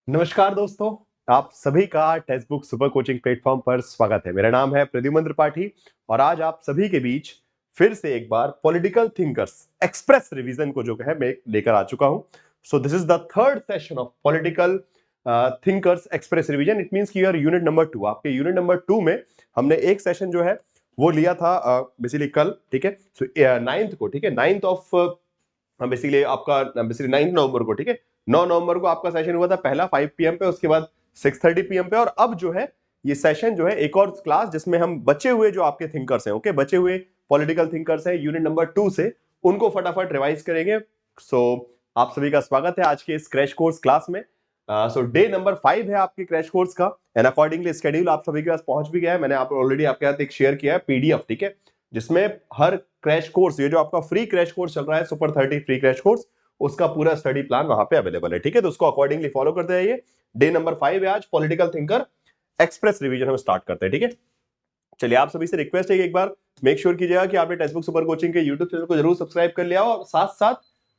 नमस्कार दोस्तों, आप सभी का text book super coaching platform पर स्वागत है। मेरा नाम है प्रद्युमन त्रिपाठी और आज आप सभी के बीच फिर से एक बार पॉलिटिकल थिंकर्स एक्सप्रेस रिवीजन को जो है मैं लेकर आ चुका हूं। सो this is the third session of political thinkers express revision. It means कि योर यूनिट नंबर 2, आपके यूनिट नंबर 2 में हमने एक सेशन जो है वो लिया था बेसिकली कल, ठीक है। सो 9th को, ठीक है, 9th ऑफ बेसिकली आपका बेसिकली 9 नवंबर को, ठीक है, 9 नवंबर को आपका सेशन हुआ था पहला 5 पीएम पे, उसके बाद 6:30 पीएम पे। और अब जो है ये सेशन जो है एक और क्लास जिसमें हम बचे हुए जो आपके थिंकर्स हैं, ओके, बचे हुए पॉलिटिकल थिंकर्स हैं यूनिट नंबर 2 से, उनको फटाफट रिवाइज करेंगे। सो आप सभी का स्वागत है आज के इस क्रैश कोर्स क्लास में। सो डे नंबर 5 है आपके क्रैश कोर्स का एंड अकॉर्डिंगली शेड्यूल आप सभी के पास पहुंच भी गया है। मैंने आप ऑलरेडी आपके साथ एक शेयर किया है पीडीएफ, ठीक है, जिसमें हर क्रैश कोर्स, ये जो आपका फ्री क्रैश कोर्स चल रहा है सुपर 30 फ्री क्रैश कोर्स, उसका पूरा स्टडी प्लान वहां पे अवेलेबल है, ठीक है। तो उसको अकॉर्डिंगली फॉलो करते रहिए। डे नंबर 5 है आज, पॉलिटिकल थिंकर एक्सप्रेस रिवीजन हम स्टार्ट करते हैं, ठीक है। चलिए, आप सभी से रिक्वेस्ट है कि एक बार मेक श्योर कीजिएगा कि आपने टेक्स्ट बुक सुपर कोचिंग के यूट्यूब चैनल को जरूर सब्सक्राइब कर लिया हो और साथ साथ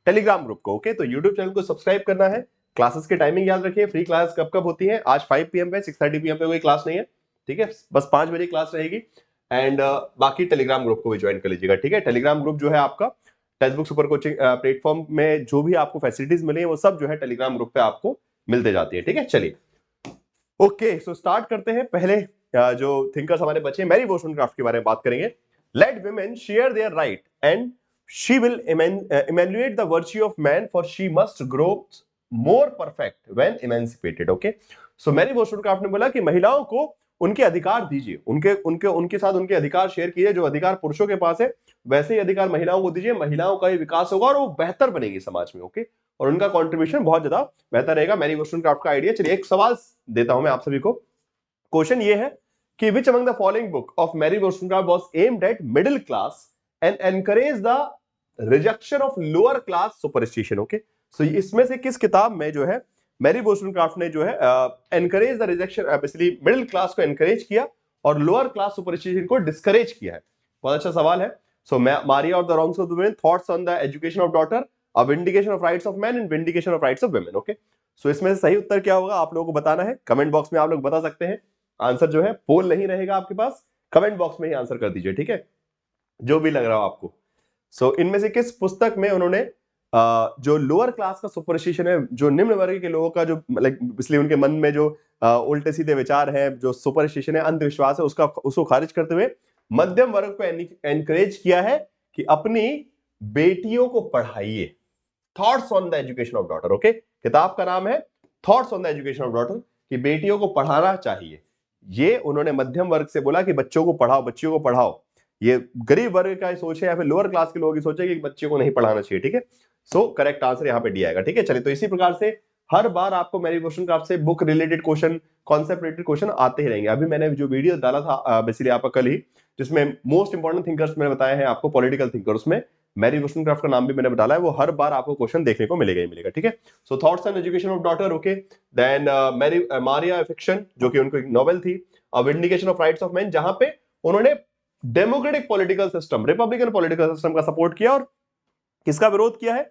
टेलीग्राम ग्रुप को, ओके। तो यूट्यूब चैनल को सब्सक्राइब करना है। क्लासेस की टाइमिंग याद रखिए, फ्री क्लास कब कब होती है। आज 5 पीएम पे, 6:30 पीएम पे कोई क्लास नहीं है, ठीक है, बस 5 बजे क्लास रहेगी। एंड बाकी टेलीग्राम ग्रुप को भी ज्वाइन कर लीजिएगा, ठीक है। टेलीग्राम ग्रुप जो है आपका text book super coaching platform में जो भी आपको फैसिलिटीज मिली है वो सब जो है टेलीग्राम ग्रुप पे आपको मिलते जाती है, ठीक है। चलिए, ओके, सो स्टार्ट करते हैं। पहले जो थिंकर्स हमारे बचे, मैरी वोllstonecraft के बारे में बात करेंगे। Let women share their right and she will emulate the virtue of man for she must grow more perfect when emancipated, okay. So Mary वोllstonecraft ने बोला कि महिलाओं को उनके अधिकार दीजिए, उनके उनके उनके साथ उनके अधिकार शेयर कीजिए। जो अधिकार पुरुषों के पास है वैसे ही अधिकार महिलाओं को दीजिए। महिलाओं का ही विकास होगा और वो बेहतर बनेगी समाज में, ओके, और उनका कंट्रीब्यूशन बहुत ज्यादा बेहतर रहेगा। मैरी वोllstonecraft का आइडिया। चलिए, एक सवाल देता हूं मैं आप सभी को। क्वेश्चन ये है कि which among the following book of Mary वोllstonecraft was aimed at middle class and encourage the rejection of lower class superstition, okay. So इसमें से किस किताब में जो है मैरी वोllstonecraft ने जो है encourage the rejection, basically middle class को एनकरेज किया और लोअर क्लास सुपरस्टिशन को डिस्करेज किया है। बहुत अच्छा सवाल है। सो मारिया और the wrongs of the women, thoughts on the education of daughter, a vindication of rights of man and vindication of rights of women, okay. So इसमें से सही उत्तर क्या होगा आप लोगों को बताना है। कमेंट बॉक्स में आप लोग बता सकते हैं। आंसर जो है पोल नहीं रहेगा आपके पास, कमेंट बॉक्स में ही आंसर कर दीजिए, ठीक है, जो भी लग रहा हो आपको। सो इनमें से किस पुस्तक में उन्होंने जो लोअर क्लास का सुपरस्टिशन है, जो निम्न वर्ग के लोगों का जो लाइक इसलिए उनके मन में जो उल्टे सीधे विचार है, जो सुपरस्टिशन है, अंधविश्वास है, उसको खारिज करते हुए मध्यम वर्ग को एनकरेज किया है कि अपनी बेटियों को पढ़ाइए। Thoughts on the education of daughter, okay. किताब का नाम है thoughts on the education of daughter, कि बेटियों को पढ़ाना चाहिए। ये उन्होंने मध्यम वर्ग से बोला कि बच्चों को पढ़ाओ, बच्चियों को पढ़ाओ। ये गरीब वर्ग का सोच है या फिर लोअर क्लास के लोगों की सोच है कि बच्चे को नहीं पढ़ाना चाहिए, ठीक है। सो करेक्ट आंसर यहां पे दिया आएगा, ठीक है। चलिए, तो इसी प्रकार से हर बार आपको मैरी वोllstonecraft से book related question, concept related question आते ही रहेंगे। अभी मैंने जो वीडियो डाला था बेसिकली आपका कल ही, जिसमें मोस्ट इंपॉर्टेंट थिंकर्स मैंने बताए हैं आपको, पॉलिटिकल थिंकर, उसमें मैरी वोllstonecraft का नाम भी मैंने डाला है। वो हर बार आपको क्वेश्चन देखने को मिलेगा ही मिलेगा, ठीक है। So thoughts on education of daughter, okay. Then Mary Maria fiction, जो कि उनको एक नॉवेल थी, vindication of rights of man, जहां पे उन्होंने democratic political system, republican political system का सपोर्ट किया और किसका विरोध किया है,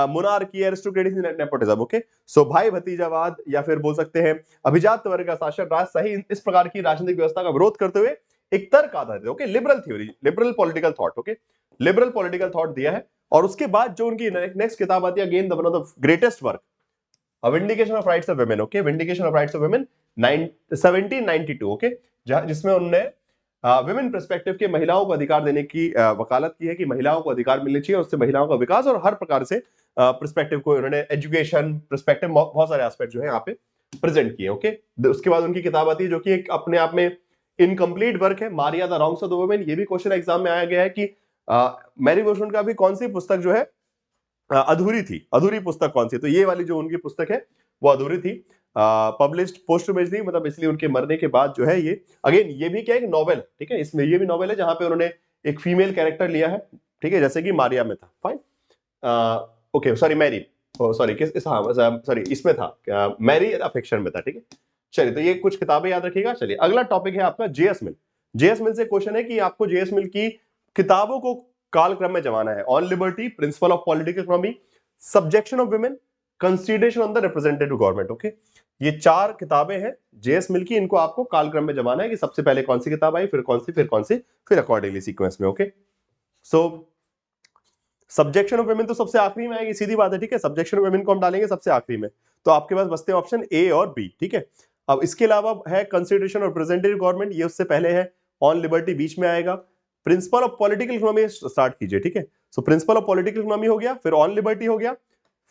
monarchy, aristocracy, nepotism, okay. So भाई भतीजावाद या फिर बोल सकते हैं अभिजात वर्ग का शासन, राजशाही, इस प्रकार की राजनीतिक व्यवस्था का विरोध करते हुए एक तर्क आधारित, okay, liberal theory, liberal political thought, okay, liberal political thought दिया है। और उसके बाद जो उनकी नेक्स्ट किताब आती है, again one of the greatest work, vindication of rights of women, okay, vindication of rights of women 1792, okay, जिसमें उन्होंने विमेन पर्सपेक्टिव के महिलाओं को अधिकार देने की वकालत की है कि महिलाओं को अधिकार मिलने चाहिए, उससे महिलाओं का विकास और हर प्रकार से पर्सपेक्टिव को उन्होंने एजुकेशन पर्सपेक्टिव बहुत सारे एस्पेक्ट जो है यहाँ पे प्रेजेंट किए, ओके। उसके बाद उनकी किताब आती है जो कि एक अपने आप में इनकम्प्लीट वर्क है, Maria the wrongs of the women. ये भी क्वेश्चन एग्जाम में आया गया है कि मैरी वोllstonecraft का भी कौन सी पुस्तक जो है अधूरी थी, अधूरी पुस्तक कौन सी। तो ये वाली जो उनकी पुस्तक है वो अधूरी थी, पब्लिश्ड पोस्टुमेसली, मतलब इसलिए उनके मरने के बाद जो है ये, अगेन ये भी क्या है, नॉवेल, ठीक है, इसमें ये भी नॉवेल है जहां पे उन्होंने एक फीमेल कैरेक्टर लिया है, ठीक है, जैसे कि मारिया में था, fine, okay, sorry Mary, sorry किस, हाँ सॉरी इसमें था, मैरी अफेक्शन में था, ठीक है। चलिए, तो ये कुछ किताबें याद रखिएगा। चलिए, अगला टॉपिक है आपका जेएस मिल। जेएस मिल से क्वेश्चन है कि आपको जेएस मिल की किताबों को कालक्रम में जमाना है। On liberty, principal of political economy, subjection of women, consideration on the representative government. Okay, ये 4 किताबें हैं जेएस मिल की, इनको आपको कालक्रम में जमाना है कि सबसे पहले कौन सी किताब आई, फिर कौन सी, फिर कौन सी, फिर अकॉर्डिंगली सीक्वेंस में। Okay, so subjection of women तो सबसे आखिरी में आएगी, सीधी बात है, ठीक है। सब्जेक्शन ऑफ वुमेन को हम डालेंगे सबसे आखिरी में, तो आपके पास बचते हैं ऑप्शन ए और बी, ठीक है। अब इसके अलावा है कंसिडरेशन ऑफ रिप्रेजेंटेटिव गवर्नमेंट, ये उससे पहले है। ऑन लिबर्टी बीच में आएगा। Principle of political economy start कीजिए, ठीक है। So principle of political economy हो गया, फिर ऑन लिबर्टी हो गया,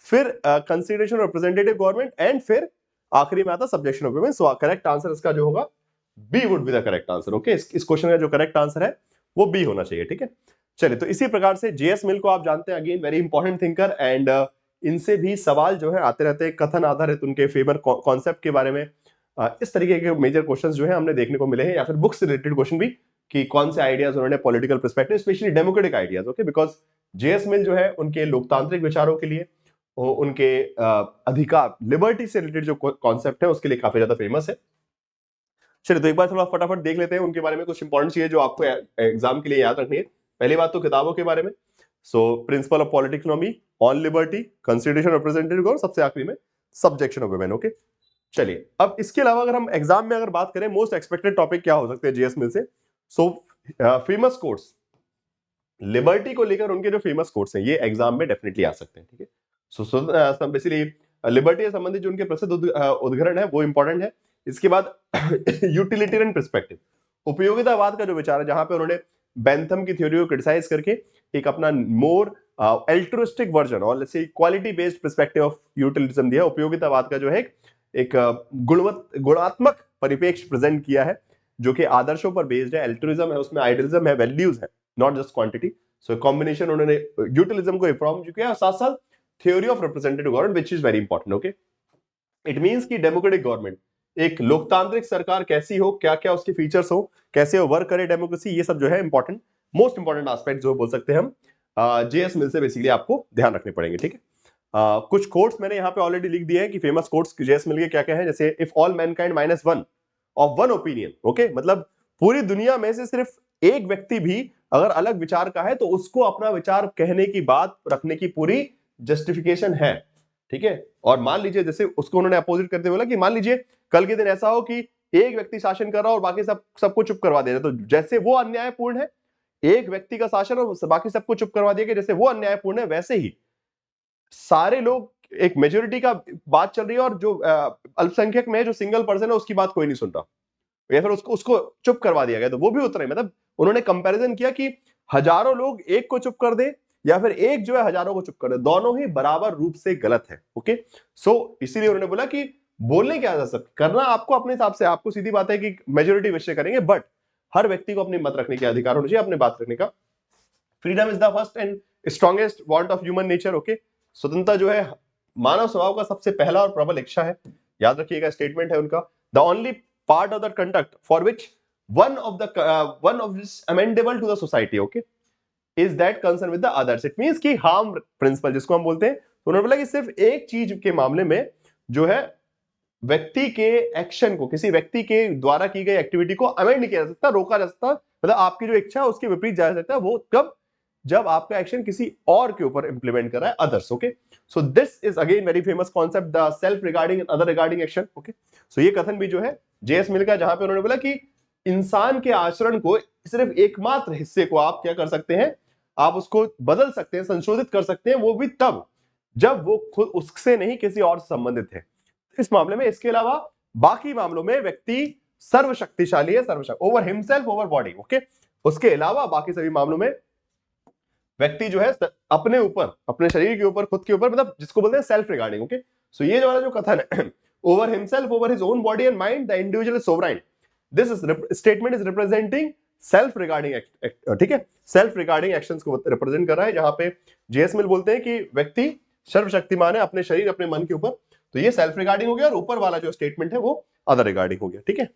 फिर consideration of representative government, and फिर आखिरी में आता subjection of women. So correct answer इसका जो होगा B would be the correct answer. Okay, इस क्वेश्चन का जो करेक्ट आंसर है वो बी होना चाहिए, ठीक है। चलिए, तो इसी प्रकार से जेएस मिल को आप जानते हैं, again very important thinker, and इनसे भी सवाल जो है आते रहते हैं, कथन आधारित उनके फेमर कॉन्सेप्ट के बारे में। इस तरीके के मेजर क्वेश्चंस जो है हमने देखने को मिले हैं, या फिर बुक्स से रिलेटेड क्वेश्चन भी, कि कौन से आइडियाज उन्होंने political perspective, specially democratic ideas. Okay, because JS Mill जो है उनके लोकतांत्रिक विचारों के लिए, उनके अधिकार, लिबर्टी से रिलेटेड जो कॉन्सेप्ट है उसके लिए काफी ज्यादा फेमस है। चलिए, तो एक बार थोड़ा फटाफट देख लेते हैं उनके बारे में कुछ इंपॉर्टेंट चीजें जो आपको एग्जाम के लिए याद रखनी है। पहली बात तो किताबों के बारे में, so principle of political economy, on liberty, consideration of representative government, सबसे आखिरी में सब्जेक्शन ऑफ वुमेन। ओके, चलिए, अब इसके अलावा अगर हम एग्जाम में अगर बात करें मोस्ट एक्सपेक्टेड टॉपिक क्या हो सकते हैं जेएस मिल से, सो फेमस कोट्स, लिबर्टी को लेकर उनके जो फेमस कोट्स हैं ये एग्जाम में डेफिनेटली आ सकते हैं, ठीक है। सो बेसिकली लिबर्टी से संबंधित जो उनके प्रसिद्ध उद्धरण है वो इंपॉर्टेंट है। इसके बाद यूटिलिटेरियन पर्सपेक्टिव, उपयोगितावाद का जो विचार है, जहां पे उन्होंने बेंथम की थ्योरी को क्रिटिसाइज करके एक अपना मोर एल्ट्रुइस्टिक वर्जन और let's say quality based perspective of utilitarianism दिया। उपयोगितावाद का जो है एक गुणात्मक परिप्रेक्ष्य प्रेजेंट किया है, जो कि आदर्शों पर बेस्ड है, एल्ट्रुइज्म है, उसमें आइडियलिज्म है, वैल्यूज है, not just quantity. So combination उन्होंने यूटिलिज्म को रिफॉर्म किया, साथ साथ theory of representative government, which is very important. Okay, it means कि डेमोक्रेटिक गवर्नमेंट, एक लोकतांत्रिक सरकार कैसी हो, क्या क्या उसके फीचर्स हो, कैसे वो वर्क करे डेमोक्रेसी, ये सब जो है इंपॉर्टेंट, मोस्ट इंपॉर्टेंट एस्पेक्ट जो बोल सकते हैं हम जेएस मिल से बेसिकली आपको ध्यान रखने पड़ेंगे, ठीक है। कुछ कोट्स मैंने यहाँ पे ऑलरेडी लिख दिए हैं कि फेमस कोट्स जेएस मिल के क्या क्या है, जैसे if all Mankind minus one of one opinion, okay, मतलब पूरी दुनिया में से सिर्फ एक व्यक्ति भी अगर अलग विचार का है तो उसको अपना विचार कहने की, बात रखने की पूरी जस्टिफिकेशन है, ठीक है। और मान लीजिए, जैसे उसको उन्होंने अपोजिट करते बोला कि मान लीजिए कल के दिन ऐसा हो कि एक व्यक्ति शासन कर रहा हो और बाकी सबको चुप करवा दे रहे, तो जैसे वो अन्यायपूर्ण है, एक व्यक्ति का शासन और बाकी सबको चुप करवा दिया, जैसे वो अन्यायपूर्ण है, वैसे ही सारे लोग, एक मेजोरिटी का बात चल रही है और जो अल्पसंख्यक में जो सिंगल पर्सन है उसकी बात कोई नहीं सुन रहा, या फिर उसको उसको चुप करवा दिया गया, तो वो भी उतना ही, मतलब उन्होंने कंपैरिजन किया कि हजारों लोग एक को चुप कर दे या फिर एक जो है हजारों को चुप कर दे, दोनों ही बराबर रूप से गलत है। ओके, सो इसीलिए उन्होंने बोला कि बोलने क्या जा सकता, करना आपको अपने हिसाब से, आपको सीधी बात है कि मेजोरिटी विषय करेंगे, बट हर व्यक्ति को अपनी मत रखने के अधिकार होना चाहिए, अपने बात रखने का। Freedom is the first and strongest want of human nature. Okay, स्वतंत्रता जो है मानव स्वभाव का सबसे पहला और प्रबल इच्छा है, याद रखिएगा, स्टेटमेंट है उनका। The only part of the conduct for which one of this amendable to the society, okay, is that concern with the others. It means कि harm principle जिसको हम बोलते हैं, तो उन्होंने बोला कि सिर्फ एक चीज के मामले में जो है व्यक्ति के एक्शन को, किसी व्यक्ति के द्वारा की गई एक्टिविटी को अमेंड नहीं किया जा सकता, रोका जा सकता, मतलब आपकी जो इच्छा है उसके विपरीत जा सकता है, वो कब, जब आपका एक्शन किसी और के ऊपर इंप्लीमेंट कर रहा है, others. Okay, so this is again very famous concept, the self regarding and other regarding action. Okay, so ये कथन भी जो है जेएस मिल का, जहां पे उन्होंने बोला कि इंसान के आचरण को सिर्फ एकमात्र हिस्से को आप क्या कर सकते हैं, आप उसको बदल सकते हैं, संशोधित कर सकते हैं, वो भी तब जब वो खुद उससे नहीं किसी और से संबंधित है, इस मामले में। इसके अलावा बाकी मामलों में व्यक्ति सर्वशक्तिशाली है, over himself, over body. Okay, उसके अलावा बाकी सभी मामलों में व्यक्ति जो है अपने ऊपर, अपने शरीर के ऊपर, खुद के ऊपर, मतलब जिसको बोलते हैं सेल्फ रिगार्डिंग। ओके, सो ये वाला जो कथन है, over himself, over his own body and mind, the individual is sovereign, this statement is representing self regarding, ठीक है, सेल्फ रिगार्डिंग एक्शंस को रिप्रेजेंट कर रहा है, जहां पे जेएस मिल बोलते हैं कि व्यक्ति सर्वशक्तिमान है अपने शरीर, अपने मन के ऊपर, तो ये सेल्फ रिगार्डिंग हो गया, और ऊपर वाला जो स्टेटमेंट है वो अदर रिगार्डिंग हो गया, ठीक है।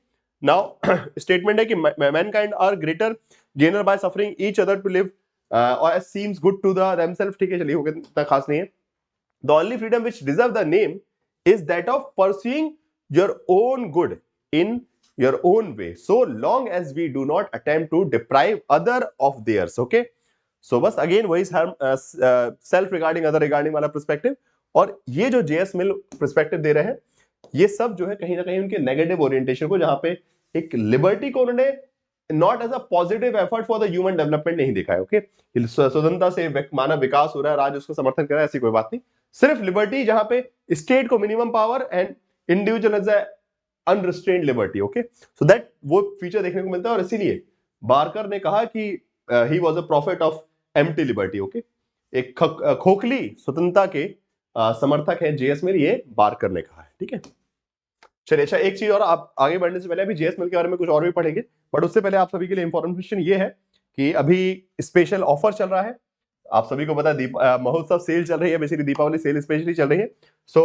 नाउ स्टेटमेंट है कि mankind are greater gainer by suffering each other to live और as seems good to the themselves, ठीक है, चलिए हो गया, इतना खास नहीं है। The only freedom which deserve the name is that of pursuing your own good in your own way, so long as we do not attempt to deprive other of theirs. Okay, so बस again वही self regarding, other regarding वाला perspective, और ये जो JS मिल perspective दे रहे हैं, ये सब जो है कहीं ना कहीं उनके नेगेटिव ओरिएंटेशन को, जहां पे एक लिबर्टी को उन्होंने not as a positive effort for the human development नहीं देखा है। ओके, स्वतंत्रता से मानव विकास हो रहा है, राज्य उसको समर्थन कर रहा है, ऐसी कोई बात नहीं। सिर्फ लिबर्टी जहां पे स्टेट को minimum power and individual as unrestrained liberty. Okay, so that वो फीचर देखने को मिलता है। और इसीलिए बारकर ने कहा कि he was a profit of empty liberty. Okay, एक खोखली स्वतंत्रता के समर्थक है जेएस मिल, ये बारकर ने कहा है। ठीक है, चलिए अच्छा, एक चीज और, आप आगे बढ़ने से पहले अभी जेएस मिल के बारे में कुछ और भी पढ़ेंगे, बट उससे पहले आप सभी के लिए इंफॉर्मेशन ये है कि अभी स्पेशल ऑफर चल रहा है। आप सभी को पता है महोत्सव सेल चल रही है, बेसिकली दीपावली सेल स्पेशली चल रही है। सो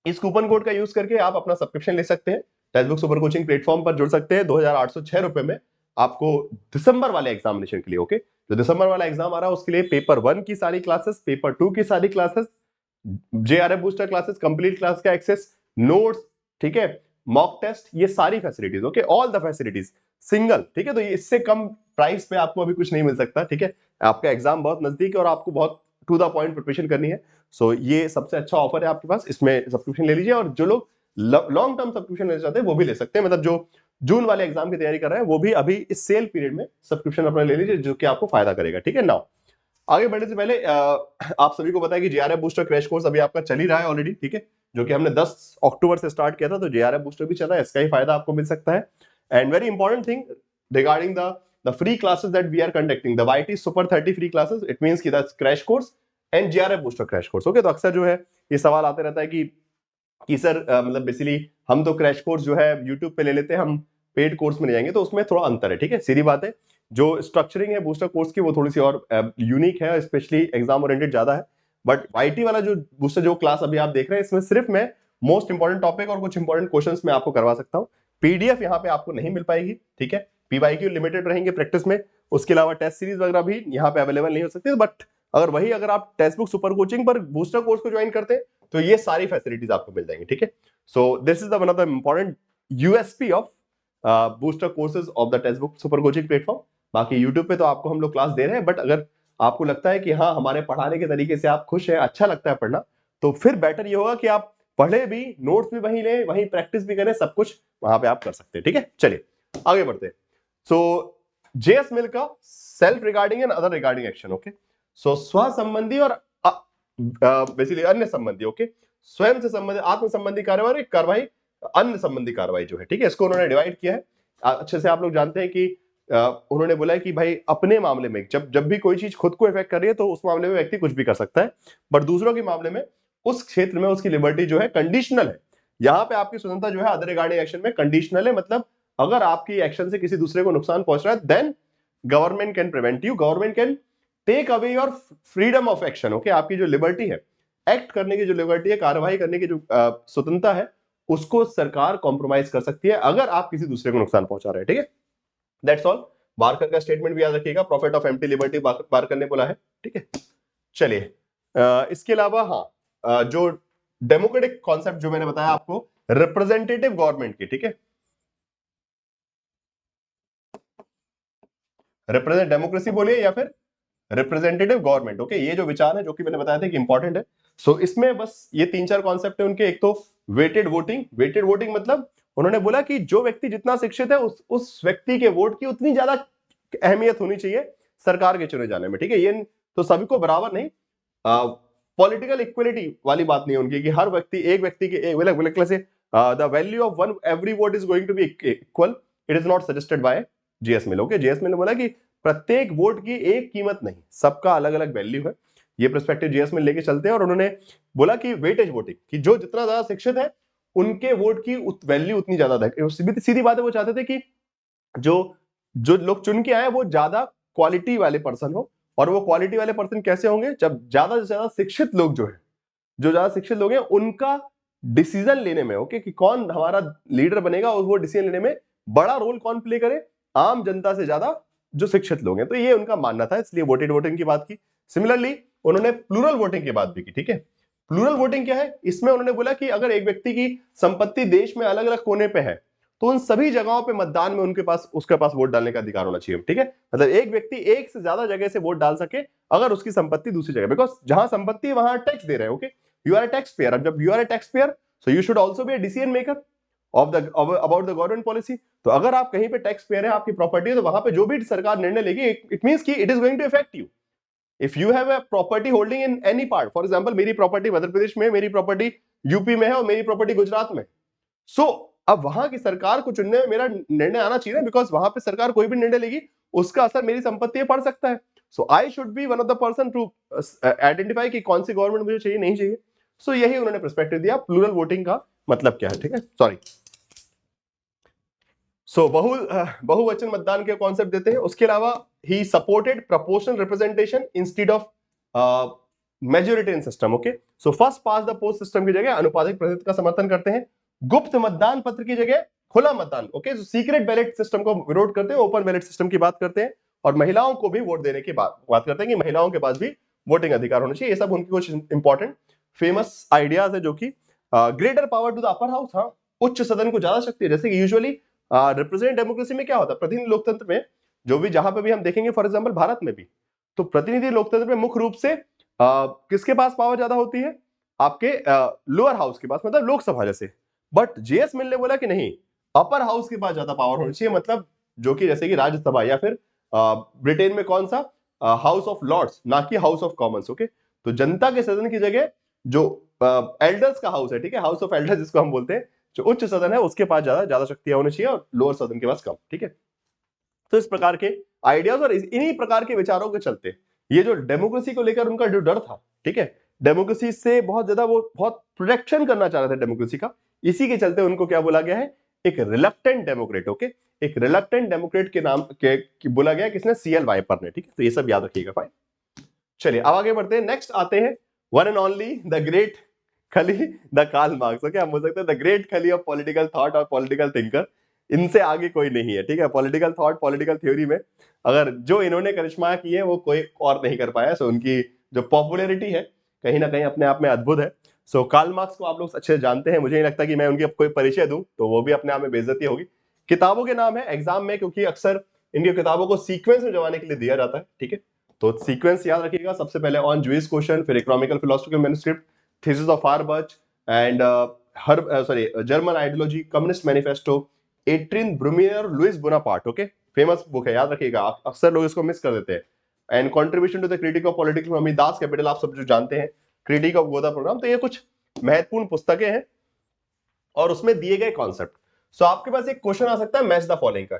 इस कूपन कोड का यूज करके आप अपना सब्सक्रिप्शन ले सकते हैं, टेक्स्टबुक सुपर कोचिंग प्लेटफॉर्म पर जुड़ सकते हैं 2806 रुपए में आपको दिसंबर वाले एग्जामिनेशन के लिए। ओके, जो दिसंबर वाला एग्जाम आ रहा है उसके लिए पेपर 1 की सारी क्लासेस, पेपर 2 की सारी classes, JRF booster classes, complete class का एक्सेस, नोट्स, ठीक है, मॉक टेस्ट, ये सारी facilities. Okay, all the facilities single. ठीक है, तो ये इससे कम प्राइस पे आपको अभी कुछ नहीं मिल सकता। ठीक है, आपका एग्जाम बहुत नजदीक है और आपको बहुत टू द पॉइंट प्रिपरेशन करनी है। सो ये सबसे अच्छा ऑफर है आपके पास, इसमें सब्सक्रिप्शन ले लीजिए। और जो लोग लॉन्ग टर्म सब्सक्रिप्शन लेना चाहते हैं वो भी ले सकते हैं, मतलब जो जून वाले एग्जाम की तैयारी कर रहे हैं वो भी अभी इस सेल पीरियड में सब्सक्रिप्शन अपना ले लीजिए, जो कि आपको फायदा करेगा। ठीक है, नाउ आगे बढ़ने से पहले आप सभी को पता है कि जेआरएफ बूस्टर क्रैश कोर्स अभी आपका चल ही रहा है ऑलरेडी। ठीक है, जो कि हमने 10 अक्टूबर से स्टार्ट किया था, तो जेआरएफ बूस्टर भी चल रहा है, इसका ही फायदा आपको मिल सकता है। And very important thing regarding the free classes that we are conducting, the YT super 30 free classes, it means कि the crash course and JRF booster crash course. Okay, तो अक्सर जो है ये सवाल आते रहता है कि सर मतलब बेसिकली हम तो क्रैश कोर्स जो है यूट्यूब पे ले लेते हैं, हम पेड कोर्स में नहीं जाएंगे, तो उसमें थोड़ा अंतर है। ठीक है, सीधी बात है, जो स्ट्रक्चरिंग है बूस्टर कोर्स की वो थोड़ी सी और यूनिक है, स्पेशली एग्जाम ओरिएंटेड ज्यादा है। बट वाईटी वाला जो बूस्टर जो क्लास अभी आप देख रहे हैं, इसमें सिर्फ मैं मोस्ट इंपॉर्टेंट टॉपिक और कुछ इंपॉर्टेंट क्वेश्चंस में आपको करवा सकता हूँ। पीडीएफ यहाँ पे आपको नहीं मिल पाएगी। ठीक है, पीवाईक्यू लिमिटेड रहेंगे प्रैक्टिस में, उसके अलावा टेस्ट सीरीज वगैरह भी यहाँ पे अवेलेबल नहीं हो सकती। बट अगर आप टेक्स्ट बुक सुपर कोचिंग पर बूस्टर कोर्स को ज्वाइन करते हैं तो ये सारी फैसिलिटीज आपको मिल जाएंगी। ठीक है, सो this is the one of the important USP of booster courses of the text book super coaching platform. बाकी यूट्यूब पे तो आपको हम लोग क्लास दे रहे हैं, बट अगर आपको लगता है कि हाँ हमारे पढ़ाने के तरीके से आप खुश हैं, अच्छा लगता है पढ़ना, तो फिर बेटर ये होगा कि आप पढ़े भी, नोट्स भी वहीं लें, वहीं प्रैक्टिस भी करें, सब कुछ वहां पे आप कर सकते हैं। ठीक है, चलिए आगे बढ़ते हैं। सो जेएस मिल का self regarding and other regarding action. Okay, so स्व संबंधी और बेसिकली अन्य संबंधी। ओके, स्वयं से संबंधित आत्म संबंधी कार्रवाई, अन्य संबंधी कार्रवाई जो है, ठीक है, इसको उन्होंने डिवाइड किया है। अच्छे से आप लोग जानते हैं कि उन्होंने बोला है कि भाई अपने मामले में जब भी कोई चीज खुद को इफेक्ट कर रही है तो उस मामले में व्यक्ति कुछ भी कर सकता है, बट दूसरों के मामले में उस क्षेत्र में उसकी लिबर्टी जो है कंडीशनल है। यहां पे आपकी स्वतंत्रता जो है अदर रिगार्डिंग एक्शन में कंडीशनल है, मतलब अगर आपकी एक्शन से किसी दूसरे को नुकसान पहुंच रहा है, then government can prevent you, government can take away your freedom of action. Okay, आपकी जो लिबर्टी है, एक्ट करने की जो लिबर्टी है, कार्रवाई करने की जो स्वतंत्रता है, उसको सरकार कॉम्प्रोमाइज कर सकती है अगर आप किसी दूसरे को नुकसान पहुंचा रहे हैं। ठीक है, दैट्स ऑल। बारकर का स्टेटमेंट भी याद रखिएगा, profit of empty liberty Barker ने बोला है। ठीक है, चलिए इसके अलावा हाँ, जो डेमोक्रेटिक कॉन्सेप्ट जो मैंने बताया आपको रिप्रेजेंटेटिव गवर्नमेंट की, ठीक है, रिप्रेजेंट डेमोक्रेसी बोलिए या फिर रिप्रेजेंटेटिव गवर्नमेंट। ओके, ये जो विचार है जो कि मैंने बताया था कि इंपॉर्टेंट है। सो इसमें बस ये 3-4 कॉन्सेप्ट है उनके। एक तो वेटेड वोटिंग। वेटेड वोटिंग मतलब उन्होंने बोला कि जो व्यक्ति जितना शिक्षित है उस व्यक्ति के वोट की उतनी ज्यादा अहमियत होनी चाहिए सरकार के चुने जाने में। ठीक है, ये तो सभी को बराबर नहीं, पॉलिटिकल इक्वलिटी वाली बात नहीं है उनकी कि हर व्यक्ति एक व्यक्ति के से the value of one every vote is going to be equal, it is not suggested by JS Mill. Okay, JS Mill ने बोला कि प्रत्येक वोट की एक कीमत नहीं, सबका अलग अलग वैल्यू है। ये पर्सपेक्टिव जेएस मिल लेके चलते हैं। और उन्होंने बोला कि वेटेज वोटिंग, कि जो जितना ज्यादा शिक्षित है उनके वोट की वैल्यू उतनी ज्यादा है। सीधी बात है, वो चाहते थे कि जो जो लोग चुन के आए वो ज्यादा क्वालिटी वाले पर्सन हो। और वो क्वालिटी वाले पर्सन कैसे होंगे, जब ज्यादा से ज्यादा शिक्षित लोग जो है, जो ज्यादा शिक्षित लोग हैं उनका डिसीजन लेने में, ओके, कि कौन हमारा लीडर बनेगा और वो डिसीजन लेने में बड़ा रोल कौन प्ले करे, आम जनता से ज्यादा जो शिक्षित लोग हैं। तो ये उनका मानना था, इसलिए वोटेड वोटिंग की बात की। सिमिलरली उन्होंने प्लूरल वोटिंग की बात भी की। ठीक है, प्लूरल वोटिंग क्या है, इसमें उन्होंने बोला कि अगर एक व्यक्ति की संपत्ति देश में अलग अलग कोने पे है तो उन सभी जगहों पे मतदान में उसके पास वोट डालने का अधिकार होना चाहिए। ठीक है, मतलब एक व्यक्ति एक से ज्यादा जगह से वोट डाल सके अगर उसकी संपत्ति दूसरी जगह, बिकॉज जहां संपत्ति वहां टैक्स दे रहे हैं। Okay, you are a tax payer, अब जब you are a tax payer so you should also be a decision maker of the about the government policy. तो अगर आप कहीं पे टैक्स पेयर है, आपकी प्रॉपर्टी है, तो वहां पे जो भी सरकार निर्णय लेगी इट मींस कि it is going to affect you. If you have a property holding in any part, for example मेरी प्रॉपर्टी मध्य प्रदेश में, मेरी प्रॉपर्टी यूपी में है और मेरी प्रॉपर्टी गुजरात में, सो अब वहां की सरकार को चुनने में मेरा निर्णय आना चाहिए ना, बिकॉज वहां पे सरकार कोई भी निर्णय लेगी उसका असर मेरी संपत्ति पर पड़ सकता है। So I should be one of the person to identify कि कौन सी गवर्नमेंट मुझे चाहिए नहीं चाहिए। सो यही उन्होंने पर्सपेक्टिव दिया प्लूरल वोटिंग का मतलब क्या है, ठीक है, सॉरी। सो बहुवचन मतदान के कॉन्सेप्ट देते हैं। उसके अलावा he supported proportional representation instead of majoritarian system. Okay, so first pass the post system की जगह अनुपातिक प्रतिशत का समर्थन करते हैं। गुप्त मतदान पत्र की जगह खुला मतदान, okay, so secret ballot system को विरोध करते हैं, ओपन बैलेट सिस्टम की बात करते हैं, और महिलाओं को भी वोट देने की बात करते हैं कि महिलाओं के पास भी वोटिंग अधिकार होना चाहिए। ये सब उनकी कुछ इंपॉर्टेंट फेमस आइडियाज है, जो कि greater power to the upper house, हाँ, उच्च सदन को ज्यादा शक्ति है। जैसे कि यूजुअली रिप्रेजेंटेटिव डेमोक्रेसी में क्या होता है, प्रतिनिधि लोकतंत्र में जो भी जहां पे भी हम देखेंगे, फॉर एग्जांपल भारत में भी, तो प्रतिनिधि लोकतंत्र में मुख्य रूप से किसके पास पावर ज्यादा होती है, आपके लोअर हाउस के पास, मतलब लोकसभा जैसे। बट जेएस मिल ने बोला कि नहीं, अपर हाउस के पास ज्यादा पावर होनी चाहिए, मतलब जो कि जैसे कि राज्यसभा या फिर ब्रिटेन में कौन सा हाउस ऑफ लॉर्ड्स, ना कि हाउस ऑफ कॉमन्स। ओके, तो जनता के सदन की जगह जो एल्डर्स का हाउस है, ठीक है, हाउस ऑफ एल्डर्स जिसको हम बोलते हैं, जो उच्च सदन है उसके पास ज्यादा ज्यादा शक्तियां होनी चाहिए और लोअर सदन के पास कम, ठीक है। तो इस प्रकार के आइडियाज और इन्हीं प्रकार के विचारों के चलते ये जो डेमोक्रेसी को लेकर उनका जो डर था, ठीक है, डेमोक्रेसी से बहुत ज्यादा वो बहुत प्रोटेक्शन करना चाह रहे थे डेमोक्रेसी का, इसी के चलते उनको क्या बोला गया है, एक रिलक्टेंट डेमोक्रेट। ओके, एक रिलक्टेंट डेमोक्रेट के नाम के बोला गया किसने, सीएल वाइपर ने, ठीक है। तो ये सब याद रखिएगा, फाइन। चलिए अब आगे बढ़ते हैं, नेक्स्ट आते हैं one and only the great खली, द कार्ल मार्क्स। ओके, हम बोल सकते हैं द ग्रेट खली ऑफ पॉलिटिकल थॉट और पॉलिटिकल थिंकर। इनसे आगे कोई नहीं है, ठीक है, पॉलिटिकल थॉट पॉलिटिकल थ्योरी में अगर जो इन्होंने करिश्मा की है वो कोई और नहीं कर पाया। सो उनकी जो पॉपुलैरिटी है कहीं ना कहीं अपने आप में अद्भुत है। सो कार्ल मार्क्स को आप लोग अच्छे से जानते हैं, मुझे नहीं लगता कि मैं उनकी कोई परिचय दूं तो वो भी अपने आप में बेइज्जती होगी। किताबों के नाम है एग्जाम में, क्योंकि अक्सर इनकी किताबों को सीक्वेंस में जमाने के लिए दिया जाता है, ठीक है। तो सीक्वेंस याद रखिएगा, सबसे पहले ऑन ज्यूइश क्वेश्चन, फिर economical philosophical manuscript, thesis of Feuerbach and German ideology, communist manifesto, एट्रिन Brumaire, Louis Bonaparte. Okay, famous book है, याद रखिएगा, अक्सर लोग इसको मिस कर देते हैं। And contribution to the critique of politics, and Das capital आप सब जो जानते हैं, क्रिटिक ऑफ गोदा प्रोग्राम। तो ये कुछ महत्वपूर्ण पुस्तकें हैं और उसमें दिए गए कॉन्सेप्ट। सो आपके पास एक क्वेश्चन आ सकता है मैच द फॉलोइंग का,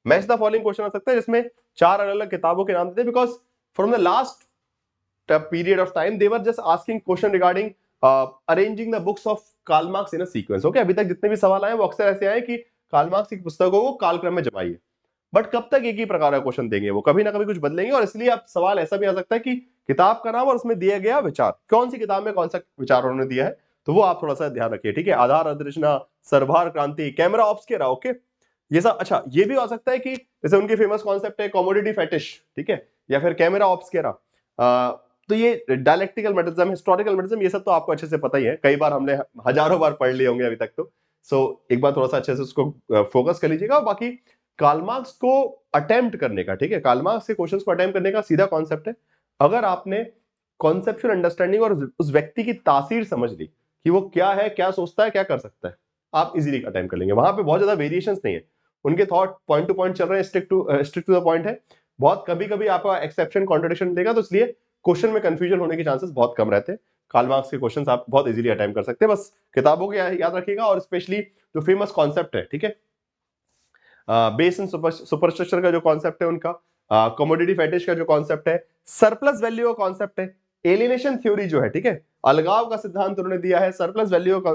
मैच द फॉलोइंग क्वेश्चन आ सकता है जिसमें 4 अलग अलग किताबों के नाम देते हैं, because from the last period of time they were just asking question regarding arranging the books of Karl Marx in a sequence. Okay, अभी तक जितने भी सवाल आए वो अक्सर ऐसे आए कि कार्ल मार्क्स की पुस्तकों को कालक्रम में जमाइए, बट कब तक एक ही प्रकार का क्वेश्चन देंगे, वो कभी ना कभी कुछ बदलेंगे। और इसलिए अब सवाल ऐसा भी आ सकता है कि किताब का नाम और उसमें दिया गया विचार, कौन सी किताब में कौन सा विचार उन्होंने दिया है, तो वो आप थोड़ा सा ध्यान रखिए, ठीक है। आधार अधिरचना, सर्वहार क्रांति, कैमरा ऑब्स्क्यूरा, ओके, ये सब। अच्छा, ये भी हो सकता है कि जैसे उनकी फेमस कॉन्सेप्ट है कॉमोडिटी फेटिश, ठीक है, या फिर कैमरा ऑब्स्क्यूरा। तो ये डायलेक्टिकल मेटरिज्म, हिस्टोरिकल मेटरिज्म, ये सब तो आपको अच्छे से पता ही है, कई बार हमने हजारों बार पढ़ लिए होंगे अभी तक तो। सो एक बार थोड़ा सा अच्छे से उसको फोकस कर लीजिएगा। बाकी कार्ल मार्क्स को अटेम्प्ट करने का, ठीक है, कार्ल मार्क्स के क्वेश्चंस को अटेम्प्ट करने का सीधा कॉन्सेप्ट है, अगर आपने कॉन्सेप्चुअल अंडरस्टैंडिंग और उस व्यक्ति की तासीर समझ ली कि वो क्या है, क्या सोचता है, क्या कर सकता है, आप इजीली अटेम्प्ट कर लेंगे। वहां पे बहुत ज्यादा वेरिएशंस नहीं है, उनके थॉट पॉइंट टू पॉइंट चल रहे हैं, स्ट्रिक्ट टू द पॉइंट है। बहुत कभी कभी आपका एक्सेप्शन कॉन्ट्रडिक्शन देगा, तो इसलिए क्वेश्चन में कंफ्यूजन होने के चांसेस बहुत कम रहते हैं। कार्ल मार्क्स के क्वेश्चंस आप बहुत इजीली अटेम्प्ट कर सकते हैं, बस किताबों के याद रखिएगा, और स्पेशली जो फेमस कॉन्सेप्ट है, ठीक है, बेस एंड सुपरस्ट्रक्चर का जो कॉन्सेप्ट है उनका, कमोडिटी फेटिश का जो कॉन्सेप्ट है, सरप्लस वैल्यू का कॉन्सेप्ट है, एलिनेशन थ्योरी जो है, ठीक है, अलगाव का सिद्धांत उन्होंने दिया है, सरप्लस वैल्यू का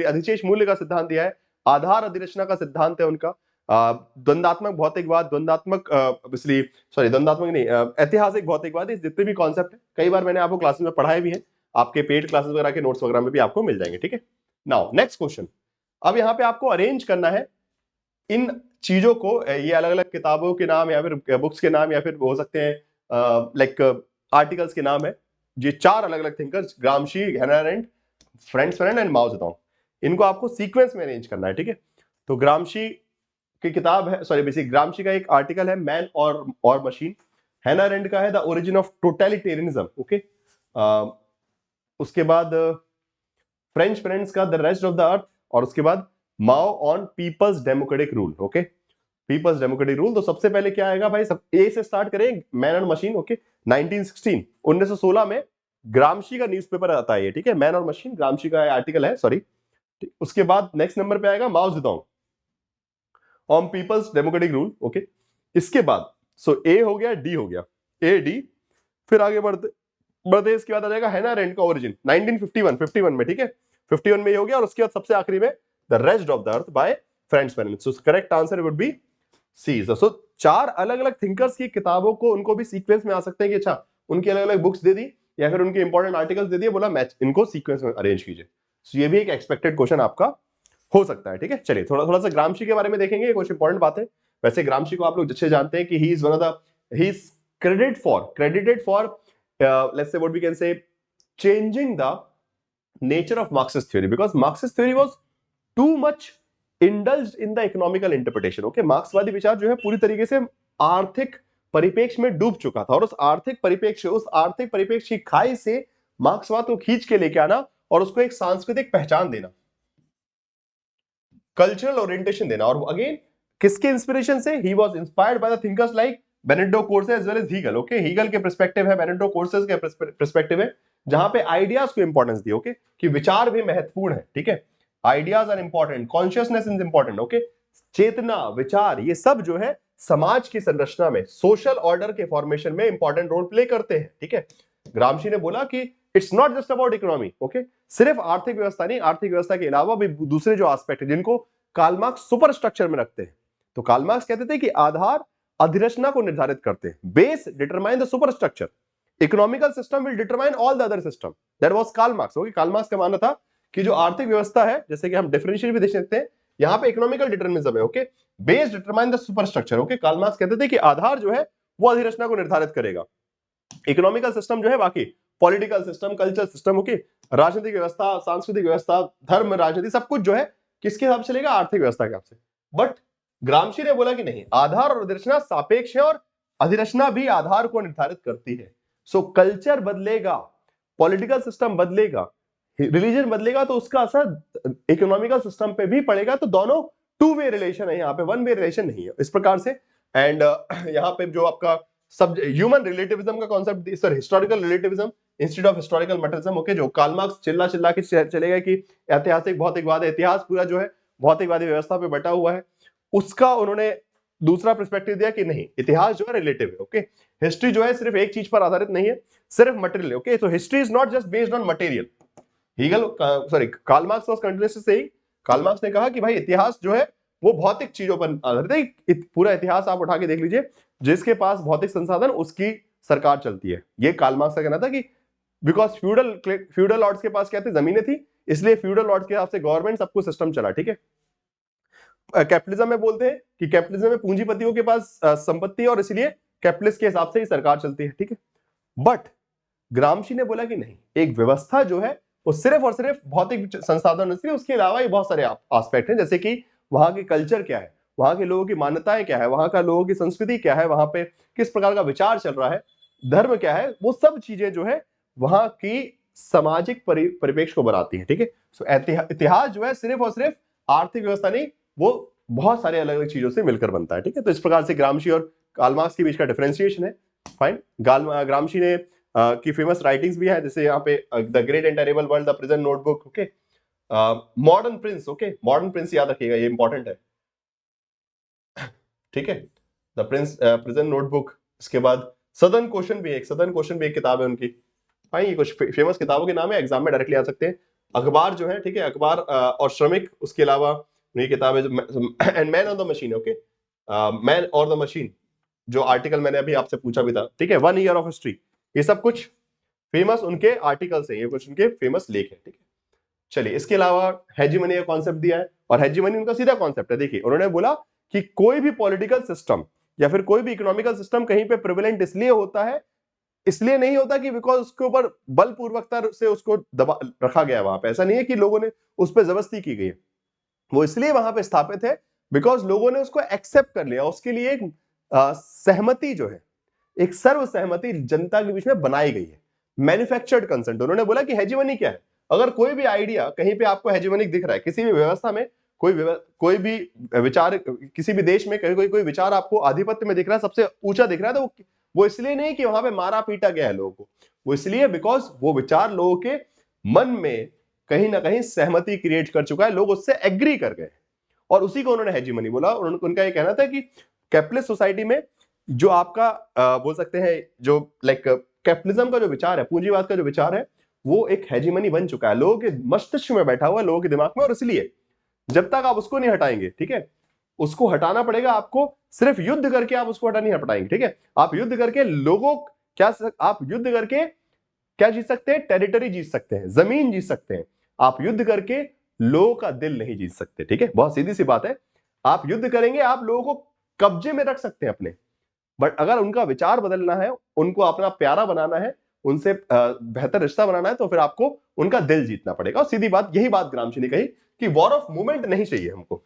अधिशेष मूल्य का सिद्धांत दिया है, आधार अधिरचना का सिद्धांत है उनका, द्वंदात्मक भौतिकवाद, द्वंदात्मक द्वंदात्मक नहीं, ऐतिहासिक भौतिकवाद, इस जितने भी कॉन्सेप्ट है कई बार मैंने आपको क्लासेस में पढ़ाए भी हैं, आपके पेड क्लासेस वगैरह के नोट्स वगैरह में भी आपको मिल जाएंगे, ठीक है। नाउ नेक्स्ट क्वेश्चन, अब यहाँ पे आपको अरेंज करना है इन चीजों को, ये अलग अलग किताबों के नाम या फिर बुक्स के नाम या फिर हो सकते हैं लाइक आर्टिकल्स के नाम है, ये 4 अलग अलग थिंकर्स, ग्रामशी, हैना अरेंट, फ्रांस फानन एंड माओ जेडोंग, इनको आपको सीक्वेंस में अरेंज करना है, ठीक है। तो ग्रामशी की किताब है, सॉरी बेसिक ग्रामशी का एक आर्टिकल है मैन और मशीन, हैना अरेंट का है the origin of totalitarianism, okay, उसके बाद फ्रेंच फ्रेंड्स का the rest of the earth, और उसके बाद Mao on people's democratic rule. Okay, people's democratic rule. तो सबसे पहले क्या आएगा भाई, सब ए से स्टार्ट करें, मैन और मशीन। ओके, 1916 1916 में ग्रामशी का न्यूज़पेपर आता है ये, ठीक है, मैन और मशीन, ग्रामशी का आर्टिकल है, सॉरी। उसके बाद नेक्स्ट नंबर पे आएगा माओ Zedong on people's democratic rule. Okay, इसके बाद सो ए हो गया, डी हो गया, ए डी। फिर आगे बढ़ते बढ़ते इसके बाद आ जाएगा हैना अरेंट का ओरिजिन 1951 में, ठीक है, 51 में ये हो गया। और उसके बाद सबसे आखिरी में the rest of the earth by French parents. So correct answer would be C. So चार अलग अलग थिंकर्स की किताबों को उनको भी सीक्वेंस में आ सकते हैं कि अच्छा उनकी अलग अलग बुक्स दे दी या फिर उनके इंपॉर्टेंट आर्टिकल्स दे दिए, बोला मैच इनको सीक्वेंस में अरेंज कीजिए। सो ये भी एक एक्सपेक्टेड क्वेश्चन आपका हो सकता है, ठीक है। चलिए थोड़ा थोड़ा सा ग्रामशी के बारे में देखेंगे, कुछ इंपॉर्टेंट बातें। वैसे ग्रामशी को आप लोग अच्छे जानते हैं कि he is one of the, he is credited for let's say what we can say changing the nature of Marxist theory, because Marxist theory was too much indulged in the economical interpretation. Okay, मार्क्सवादी विचार जो है पूरी तरीके से आर्थिक परिप्रेक्ष्य में डूब चुका था, और उस आर्थिक परिप्रेक्ष्य की खाई से मार्क्सवाद को खींच के लेके आना और उसको एक सांस्कृतिक पहचान देना, कल्चरल ओरिएंटेशन देना। और अगेन किसके इंस्पिरेशन से, he was inspired by the thinkers like Benedetto Croce as well as Hegel. Okay, Hegel के पर्सपेक्टिव है, बेनेडिक्टो कोर्सेस के पर्सपेक्टिव है, जहां पे आइडियाज को इंपॉर्टेंस दी। ओके, कि विचार भी महत्वपूर्ण है, ठीक है, ideas are important, consciousness is important. Okay, चेतना, विचार, ये सब जो है समाज की संरचना में, सोशल ऑर्डर के फॉर्मेशन में इंपॉर्टेंट रोल प्ले करते हैं, ठीक है। ग्रामशी ने बोला कि it's not just about economy. Okay, सिर्फ आर्थिक व्यवस्था नहीं, आर्थिक व्यवस्था के अलावा भी दूसरे जो एस्पेक्ट है जिनको कार्ल मार्क्स सुपर स्ट्रक्चर में रखते हैं। तो कार्ल मार्क्स कहते थे कि आधार अधिरचना को निर्धारित करते हैं, base determine the super structure, economical system will determine all the other system. That was Karl Marx. Okay, Karl Marx का मानना था कि जो आर्थिक व्यवस्था है, जैसे कि हम डिफरेंशिएट भी देख सकते हैं, यहां पे इकोनॉमिकल डिटरमिनिज्म है। Okay, base determine the super structure. Okay, Karl Marx कहते थे कि आधार जो है वो अधिरचना को निर्धारित करेगा, इकोनॉमिकल सिस्टम जो है बाकी political system, culture system, okay, राजनीतिक व्यवस्था, सांस्कृतिक व्यवस्था, धर्म, राजनीति, सब कुछ जो है किसके हिसाब से चलेगा, आर्थिक व्यवस्था के हिसाब से। बट ग्रामशी ने बोला कि नहीं, आधार और अधिरचना सापेक्ष है और अधिरचना भी आधार को निर्धारित करती है। सो कल्चर बदलेगा, पॉलिटिकल सिस्टम बदलेगा, रिलीजन बदलेगा, तो उसका असर इकोनॉमिकल सिस्टम पे भी पड़ेगा। तो दोनों टू वे रिलेशन है, यहाँ पे वन वे रिलेशन नहीं है, इस प्रकार से। एंड यहाँ पे जो आपका सब ह्यूमन रिलेटिविज्म का concept, sir historical relativism instead of historical materialism. Okay, जो कार्ल मार्क्स चिल्ला चिल्ला के चलेगा कि ऐतिहासिक भौतिकवाद है, इतिहास पूरा जो है भौतिकवादी व्यवस्था पे बटा हुआ है, उसका उन्होंने दूसरा पर्सपेक्टिव दिया कि नहीं, इतिहास जो है रिलेटिव है। ओके, हिस्ट्री जो है सिर्फ एक चीज पर आधारित नहीं है, सिर्फ मटेरियल। ओके, तो history is not just based on material. Hegel sorry Karl Marx was continuously saying, Karl Marx ने कहा कि भाई इतिहास जो है वो भौतिक चीजों पर आधारित है। पूरा इतिहास आप उठा के देख लीजिए, जिसके पास भौतिक संसाधन उसकी सरकार चलती है। ये कार्ल मार्क्स का कहना था कि बिकॉज फ्यूडल लॉर्ड्स के पास क्या थी, जमीनें थी, इसलिए फ्यूडल लॉर्ड्स के हिसाब से गवर्नमेंट सब कुछ सिस्टम चला, ठीक है। कैपिटलिज्म में बोलते हैं कि कैपिटलिज्म में पूंजीपतियों के पास संपत्ति है और इसलिए कैपिटलिस्ट के हिसाब से ही सरकार चलती है, ठीक है। बट ग्रामशी ने बोला कि नहीं, एक व्यवस्था जो है वो सिर्फ और सिर्फ भौतिक संसाधन नहीं, उसके अलावा ही बहुत सारे एस्पेक्ट हैं, जैसे कि वहां की कल्चर क्या है, वहां के लोगों की मान्यताएं क्या है, वहां का लोगों की संस्कृति क्या है, वहां पे किस प्रकार का विचार चल रहा है, धर्म क्या है, वो सब चीजें जो है वहां की सामाजिक परिप्रेक्ष्य को बनाती है, ठीक है। सो इतिहास जो है सिर्फ और सिर्फ आर्थिक व्यवस्था नहीं, वो बहुत सारे अलग अलग चीजों से मिलकर बनता है, ठीक है। तो इस प्रकार से ग्रामशी और कार्ल मार्क्स के बीच का डिफरेंशिएशन है। फाइन, ग्रामशी ने की फेमस राइटिंग्स भी है, जैसे यहाँ पे the great and terrible world, the prison notebook, okay, modern Prince. Okay, modern Prince याद रखिएगा, ये इंपॉर्टेंट है, ठीक है, द प्रिंस प्रिजन नोटबुक। इसके बाद सदर्न क्वेश्चन भी एक किताब है उनकी। हाँ, ये कुछ फेमस किताबों के नाम है, एग्जाम में डायरेक्टली आ सकते हैं। अखबार जो है, ठीक है, अखबार और श्रमिक, उसके अलावा ये किताब है and man on the machine. Okay, man और द मशीन, जो आर्टिकल मैंने अभी आपसे पूछा भी था, ठीक है, 1 ईयर ऑफ हिस्ट्री, ये सब कुछ फेमस उनके आर्टिकल्स हैं, ये कुछ उनके फेमस लेख है, ठीक है। चलिए, इसके अलावा हेजीमनी का कॉन्सेप्ट दिया है, और हेजीमनी उनका सीधा कॉन्सेप्ट है। देखिए, उन्होंने बोला कि कोई भी पॉलिटिकल सिस्टम या फिर कोई भी इकोनॉमिकल सिस्टम कहीं पे प्रिविलेंट इसलिए होता है, इसलिए नहीं होता कि बिकॉज उसके ऊपर बलपूर्वकता से उसको दबा रखा गया, वहां पे ऐसा नहीं है कि लोगों ने उस पर जबरदस्ती की गई है, वो इसलिए वहां पे स्थापित है बिकॉज लोगों ने उसको एक्सेप्ट कर लिया, उसके लिए एक सहमति जो है, एक सर्व सहमति जनता के बीच में बनाई गई है। Manufactured consent. उन्होंने बोला कि हेजीमनी क्या है, अगर कोई भी आइडिया कहीं पे आपको हेजीमनिक दिख रहा है, किसी भी व्यवस्था में कोई भी विचार, किसी भी देश में कोई विचार आपको आधिपत्य में दिख रहा है, सबसे ऊंचा दिख रहा है, तो वो इसलिए नहीं कि वहां पे मारा पीटा गया है लोगों को, वो इसलिए बिकॉज वो विचार लोगों के मन में कहीं ना कहीं सहमति क्रिएट कर चुका है, लोग उससे एग्री कर गए, और उसी को उन्होंने हेजीमनी बोला। उनका ये कहना था कि कैपिटलिस्ट सोसाइटी में जो आपका बोल सकते हैं जो लाइक कैपिटलिज्म का जो विचार है, पूंजीवाद का जो विचार है, वो एक हेजीमनी बन चुका है, लोगों के मस्तिष्क में बैठा हुआ है, लोगों के दिमाग में, और इसलिए जब तक आप उसको नहीं हटाएंगे, ठीक है, उसको हटाना पड़ेगा आपको, सिर्फ युद्ध करके आप उसको हटा नहीं हटाएंगे, ठीक है, आप युद्ध करके लोगों क्या आप युद्ध करके क्या जीत सकते हैं, टेरिटरी जीत सकते हैं, जमीन जीत सकते हैं, आप युद्ध करके लोगों का दिल नहीं जीत सकते, ठीक है, बहुत सीधी सी बात है। आप युद्ध करेंगे, आप लोगों को कब्जे में रख सकते हैं अपने, बट अगर उनका विचार बदलना है, उनको अपना प्यारा बनाना है, उनसे बेहतर रिश्ता बनाना है, तो फिर आपको उनका दिल जीतना पड़ेगा। और सीधी बात, यही बात ग्रामशी ने कही कि वॉर ऑफ मूवमेंट नहीं चाहिए हमको,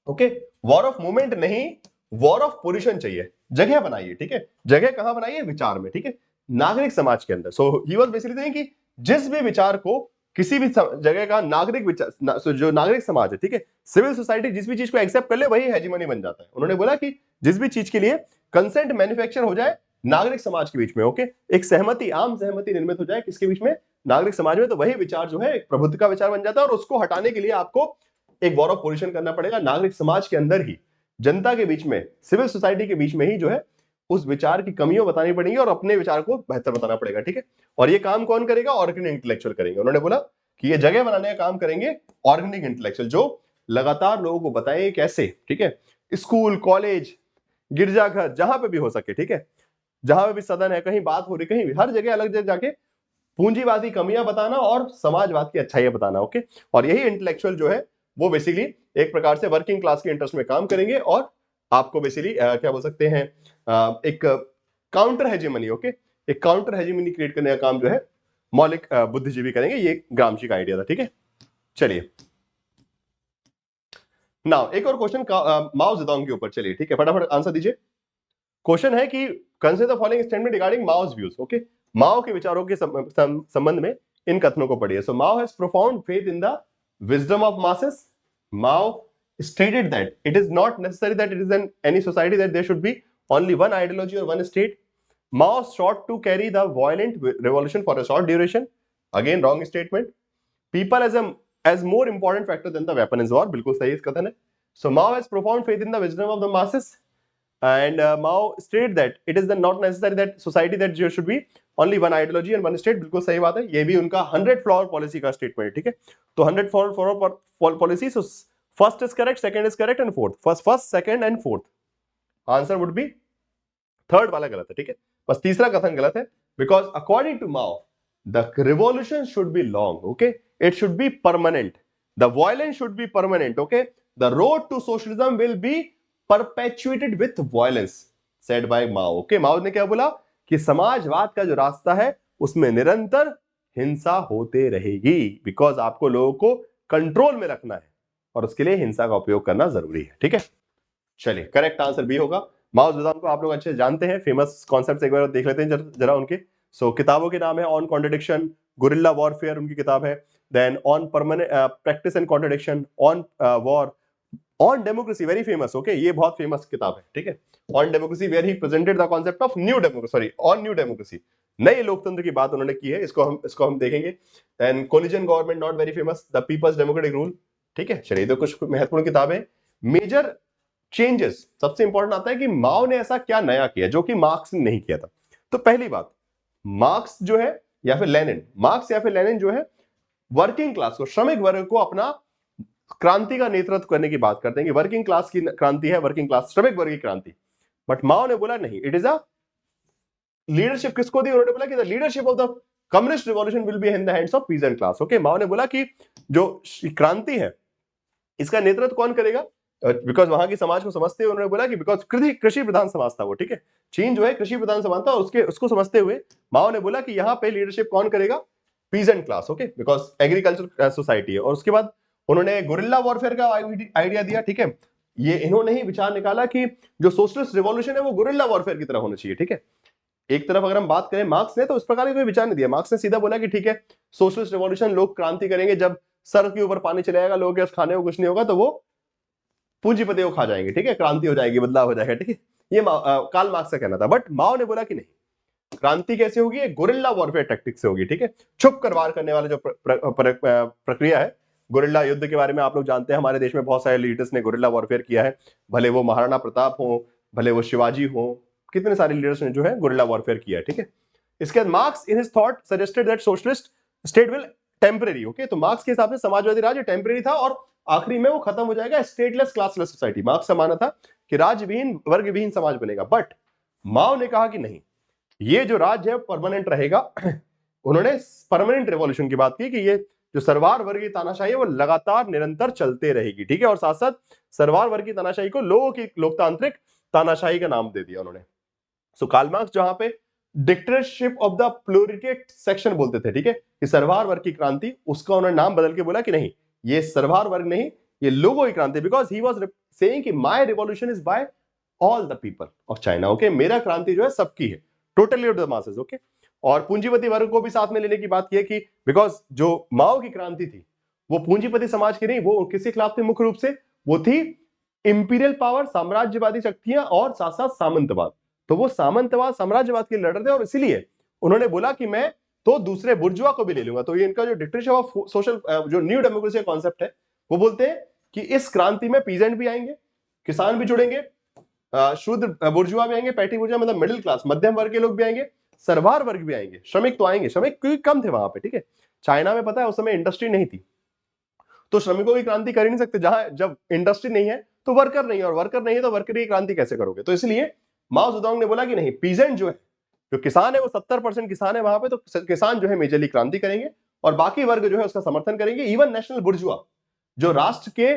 ओके, वॉर ऑफ मूवमेंट नहीं, वॉर ऑफ पोजिशन चाहिए। जगह बनाइए, ठीक है, जगह कहां बनाइए, विचार में, ठीक है, नागरिक समाज के अंदर। सो ही वाज बेसिकली सेइंग कि जिस भी विचार को किसी भी जगह का नागरिक विचार, जो नागरिक समाज है, ठीक है, सिविल सोसाइटी जिस भी चीज को एक्सेप्ट कर ले, वही हेजीमनी बन जाता है। उन्होंने बोला कि जिस भी चीज के लिए कंसेंट मैन्युफैक्चर हो जाए नागरिक समाज के बीच में, ओके, एक सहमति, आम सहमति निर्मित हो जाए किसके बीच में, नागरिक समाज में, तो वही विचार जो है एक प्रभुत्व का विचार बन जाता है, और उसको हटाने के लिए आपको एक वॉर ऑफ पोजिशन करना पड़ेगा नागरिक समाज के अंदर ही, जनता के बीच में, सिविल सोसाइटी के बीच में ही जो है उस विचार की कमियों बतानी पड़ेंगी और अपने विचार को बेहतर बताना पड़ेगा, ठीक है। और ये काम कौन करेगा, ऑर्गेनिक इंटेलेक्चुअल करेंगे। उन्होंने बोला कि ये जगह बनाने का काम करेंगे ऑर्गेनिक इंटेलेक्चुअल, जो लगातार लोगों को बताएं कैसे, ठीक है, स्कूल, कॉलेज, गिरजाघर, जहां पे भी हो सके, ठीक है, जहां पे भी सदन है, कहीं बात हो रही, कहीं भी, हर जगह अलग जगह जाके पूंजीवादी कमियां बताना और समाजवाद की अच्छाइयां बताना, ओके। और यही इंटेलेक्चुअल जो है वो बेसिकली एक प्रकार से वर्किंग क्लास के इंटरेस्ट में काम करेंगे, और आपको बेसिकली क्या बोल सकते हैं, एक काउंटर हेजेमनी, ओके, एक काउंटर हेजेमनी क्रिएट करने का काम जो है मौलिक बुद्धिजीवी करेंगे। ये ग्रामशी का आइडिया था, ठीक है। चलिए नाउ एक और क्वेश्चन माओ जेडोंग के ऊपर, चलिए ठीक है, फटाफट आंसर दीजिए। क्वेश्चन है कि consider the following statement regarding Mao's views, okay, Mao के विचारों के संबंध में इन कथनों को पढ़िए। So Mao has profound faith in the wisdom of masses. Mao stated that it is not necessary that it is in any society that there should be only one ideology or one state. Mao sought to carry the violent revolution for a short duration. Again, wrong statement. People as more important factor than the weapon is war. बिल्कुल सही इस कथन है। So Mao has profound faith in the wisdom of the masses. And Mao stated that it is not necessary that society that there should be only one ideology and one state. बिल्कुल सही बात है, ये भी उनका 100 flower policy का statement है, ठीक है। तो 100 flower policy, so first is correct, second is correct and fourth, first second and fourth answer would B, third वाला गलत है, ठीक है, बस तीसरा कथन गलत है। Because according to Mao the revolution should be long, okay, it should be permanent, the violence should be permanent, okay, the road to socialism will be perpetuated with violence said by Mao, okay, Mao ने क्या बोला कि समाजवाद का जो रास्ता है उसमें निरंतर हिंसा होते रहेगी, बिकॉज आपको लोगों को कंट्रोल में रखना है और उसके लिए हिंसा का उपयोग करना जरूरी है, ठीक है। चलिए करेक्ट आंसर बी होगा। माओ जेडोंग को आप लोग अच्छे जानते हैं, फेमस कॉन्सेप्ट्स एक बार देख लेते हैं जरा उनके। सो किताबों के नाम है ऑन कॉन्ट्रडिक्शन, गुरिल्ला वॉरफेयर उनकी किताब है, then on permanent practice and contradiction, on war, on democracy very famous, okay, ये बहुत फेमस किताब है, ठीक है, on democracy where he presented the concept of new democracy, sorry on new democracy, नए लोकतंत्र की बात उन्होंने की है, इसको हम देखेंगे। Then coalition government not very famous, the people's democratic rule, ठीक है। चलिए तो कुछ महत्वपूर्ण किताबें। मेजर चेंजेस, सबसे इंपॉर्टेंट आता है कि माओ ने ऐसा क्या नया किया जो कि मार्क्स ने नहीं किया था। तो पहली बात, मार्क्स जो है या फिर लेनिन, मार्क्स या फिर लेनिन जो है वर्किंग क्लास को, श्रमिक वर्ग को अपना क्रांति का नेतृत्व करने की बात करते हैं कि वर्किंग क्लास की क्रांति है, वर्किंग क्लास, श्रमिक वर्ग की क्रांति। बट माओ ने बोला नहीं, इट इज अ लीडरशिप, किसको दी, उन्होंने बोला कि the leadership of the communist revolution will be in the hands of peasant class, okay. Mao ने बोला कि जो क्रांति है इसका नेतृत्व कौन करेगा, बिकॉज वहां की समाज को समझते हुए उन्होंने बोला कि बिकॉज कृषि प्रधान समाज था वो, ठीक है, चीन जो है कृषि प्रधान समाज था, उसको समझते हुए माओ ने बोला कि यहाँ पे लीडरशिप कौन करेगा, peasant class, okay, because agriculture society है। और उसके बाद उन्होंने गुरिल्ला वॉरफेयर का आइडिया दिया, ठीक है, ये इन्होंने ही विचार निकाला कि जो सोशलिस्ट रिवॉल्यूशन है वो गुरिल्ला वॉरफेयर की तरह होना चाहिए, ठीक है, एक तरफ अगर हम बात करें मार्क्स ने तो इस प्रकार का कोई विचार नहीं दिया। मार्क्स ने सीधा बोला कि ठीक है सोशलिस्ट रिवॉल्यूशन, लोग क्रांति करेंगे, जब सर के ऊपर पानी चले जाएगा, लोगों के पास खाने को कुछ नहीं होगा तो वो पूंजीपति को खा जाएंगे, ठीक है, क्रांति हो जाएगी, बदलाव हो जाएगा, ठीक है। ये कार्ल मार्क्स का कहना था। बट माओ ने बोला कि नहीं, क्रांति कैसे होगी, गोरिल्ला वॉरफेयर टैक्टिक से होगी, ठीक है। छुप कर वार करने वाला जो प्रक्रिया है, गोरिल्ला युद्ध के बारे में आप लोग जानते हैं, हमारे देश में बहुत सारे लीडर्स ने गोरिल्ला वॉरफेयर किया है, भले वो महाराणा प्रताप हो, भले वो शिवाजी हो, कितने सारे लीडर्स ने जो है गोरिल्ला वॉरफेयर किया है, ठीक है। इसके बाद marks in his thought suggested that socialist state will temporary, okay, तो मार्क्स के हिसाब से समाजवादी राज्य टेम्परेरी था और आखिरी में वो खत्म हो जाएगा स्टेटलेस क्लासलेस सोसाइटी। मार्क्स का मानना था कि राज्यविहीन वर्गविहीन समाज बनेगा। बट माओ ने कहा कि नहीं, ये जो राज्य है परमानेंट रहेगा। उन्होंने परमानेंट रेवोल्यूशन की बात की कि ये जो सरवार वर्ग की तानाशाही है वो लगातार निरंतर चलते रहेगी, ठीक है, और साथ साथ सरवार वर्ग की तानाशाही को लोगों की लोकतांत्रिक तानाशाही का नाम दे दिया उन्होंने। सो कार्ल मार्क्स जहां पे डिक्टेटरशिप ऑफ द प्लोरिटेट सेक्शन बोलते थे, ठीक है, कि सरवार वर्ग की क्रांति, उसका उन्होंने नाम बदल के बोला कि नहीं, ये सरवार वर्ग नहीं, ये लोगों की क्रांति, बिकॉज ही वाज सेइंग कि my revolution is by all the people of China, okay, मेरा क्रांति जो है सबकी है, totally off the masses, okay. और पूंजीपति वर्ग को भी साथ में लेने की बात की है कि बिकॉज जो माओ की क्रांति थी वो पूंजीपति समाज की नहीं, वो किसके खिलाफ थी, मुख्य रूप से वो थी इंपीरियल पावर, साम्राज्यवादी शक्तियां और साथ साथ सामंतवाद। तो वो सामंतवाद साम्राज्यवाद के लड़ रहे थे और इसीलिए उन्होंने बोला कि मैं तो दूसरे बुर्जुआ को भी ले लूंगा। तो ये इनका जो डिक्टेटरशिप ऑफ सोशल, जो न्यू डेमोक्रेसी का कॉन्सेप्ट है, वो बोलते हैं कि इस क्रांति में पीजेंट भी आएंगे, किसान भी जुड़ेंगे, शूद्र बुर्जुआ भी आएंगे, पैटी बुर्जुआ मतलब मिडिल क्लास मध्यम वर्ग के लोग भी आएंगे, सरवार वर्ग भी आएंगे, श्रमिक तो आएंगे, श्रमिक क्योंकि कम थे वहां पे, ठीक है। चाइना में पता है उस समय इंडस्ट्री नहीं थी, तो श्रमिकों की क्रांति कर ही नहीं सकते, जहां जब इंडस्ट्री नहीं है तो वर्कर नहीं है, और वर्कर नहीं है तो वर्कर की क्रांति कैसे करोगे। तो इसलिए माओ जेडोंग ने बोला कि नहीं, पीजेंट जो है, जो किसान है, वो 70% किसान है वहां पे, तो किसान जो है मेजरली क्रांति करेंगे और बाकी वर्ग जो है उसका समर्थन करेंगे। इवन नेशनल बुर्जुआ, जो राष्ट्र के,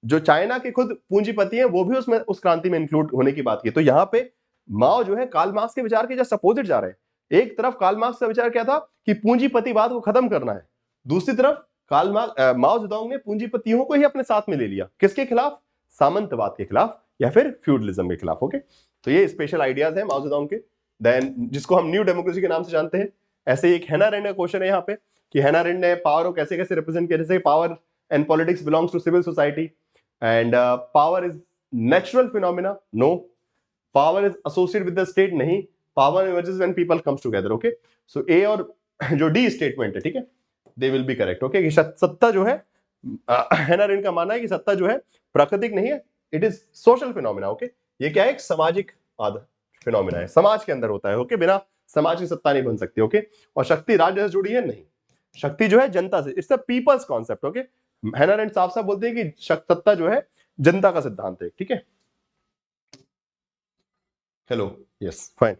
जो चाइना के खुद पूंजीपति हैं, वो भी उसमें उस क्रांति में इंक्लूड होने की बात की। तो यहाँ पे माओ जो है कार्ल मार्क्स के विचार के जस्ट अपोजिट जा रहे हैं। एक तरफ कार्ल मार्क्स का विचार क्या था कि पूंजीपतिवाद को खत्म करना है, दूसरी तरफ माओ जेडोंग ने पूंजीपतियों को ही अपने साथ में ले लिया, किसके खिलाफ, सामंतवाद के खिलाफ या फिर फ्यूडलिज्म के खिलाफ, ओके। तो ये स्पेशल आइडियाज हैं माओ जेडोंग के। देन जिसको हम न्यू डेमोक्रेसी के नाम से जानते हैं। ऐसे एक हैना अरेंड का क्वेश्चन है यहाँ पे कि हैना अरेंड ने पावर को कैसे कैसे रिप्रेजेंट किया, जैसे power and politics belongs to civil society and power is natural phenomena, no, power is associated with the state, नहीं, power emerges when people comes together, okay. So A और जो डी स्टेटमेंट है, ठीक है, they will be correct, okay, कि सत्ता जो है, हैना अरेंड का मानना है कि सत्ता जो है प्राकृतिक नहीं है, it is social phenomena, okay. ये क्या है, एक सामाजिक फिनोमिना है, समाज के अंदर होता है, ओके, बिना समाज की सत्ता नहीं बन सकती, ओके। और शक्ति राज्य से जुड़ी है, नहीं, शक्ति जो है जनता से, it's a people's concept, okay. हैना अरेंड साफ साफ बोलते हैं कि सत्ता जो है जनता का सिद्धांत है, ठीक है। Hello, yes, fine.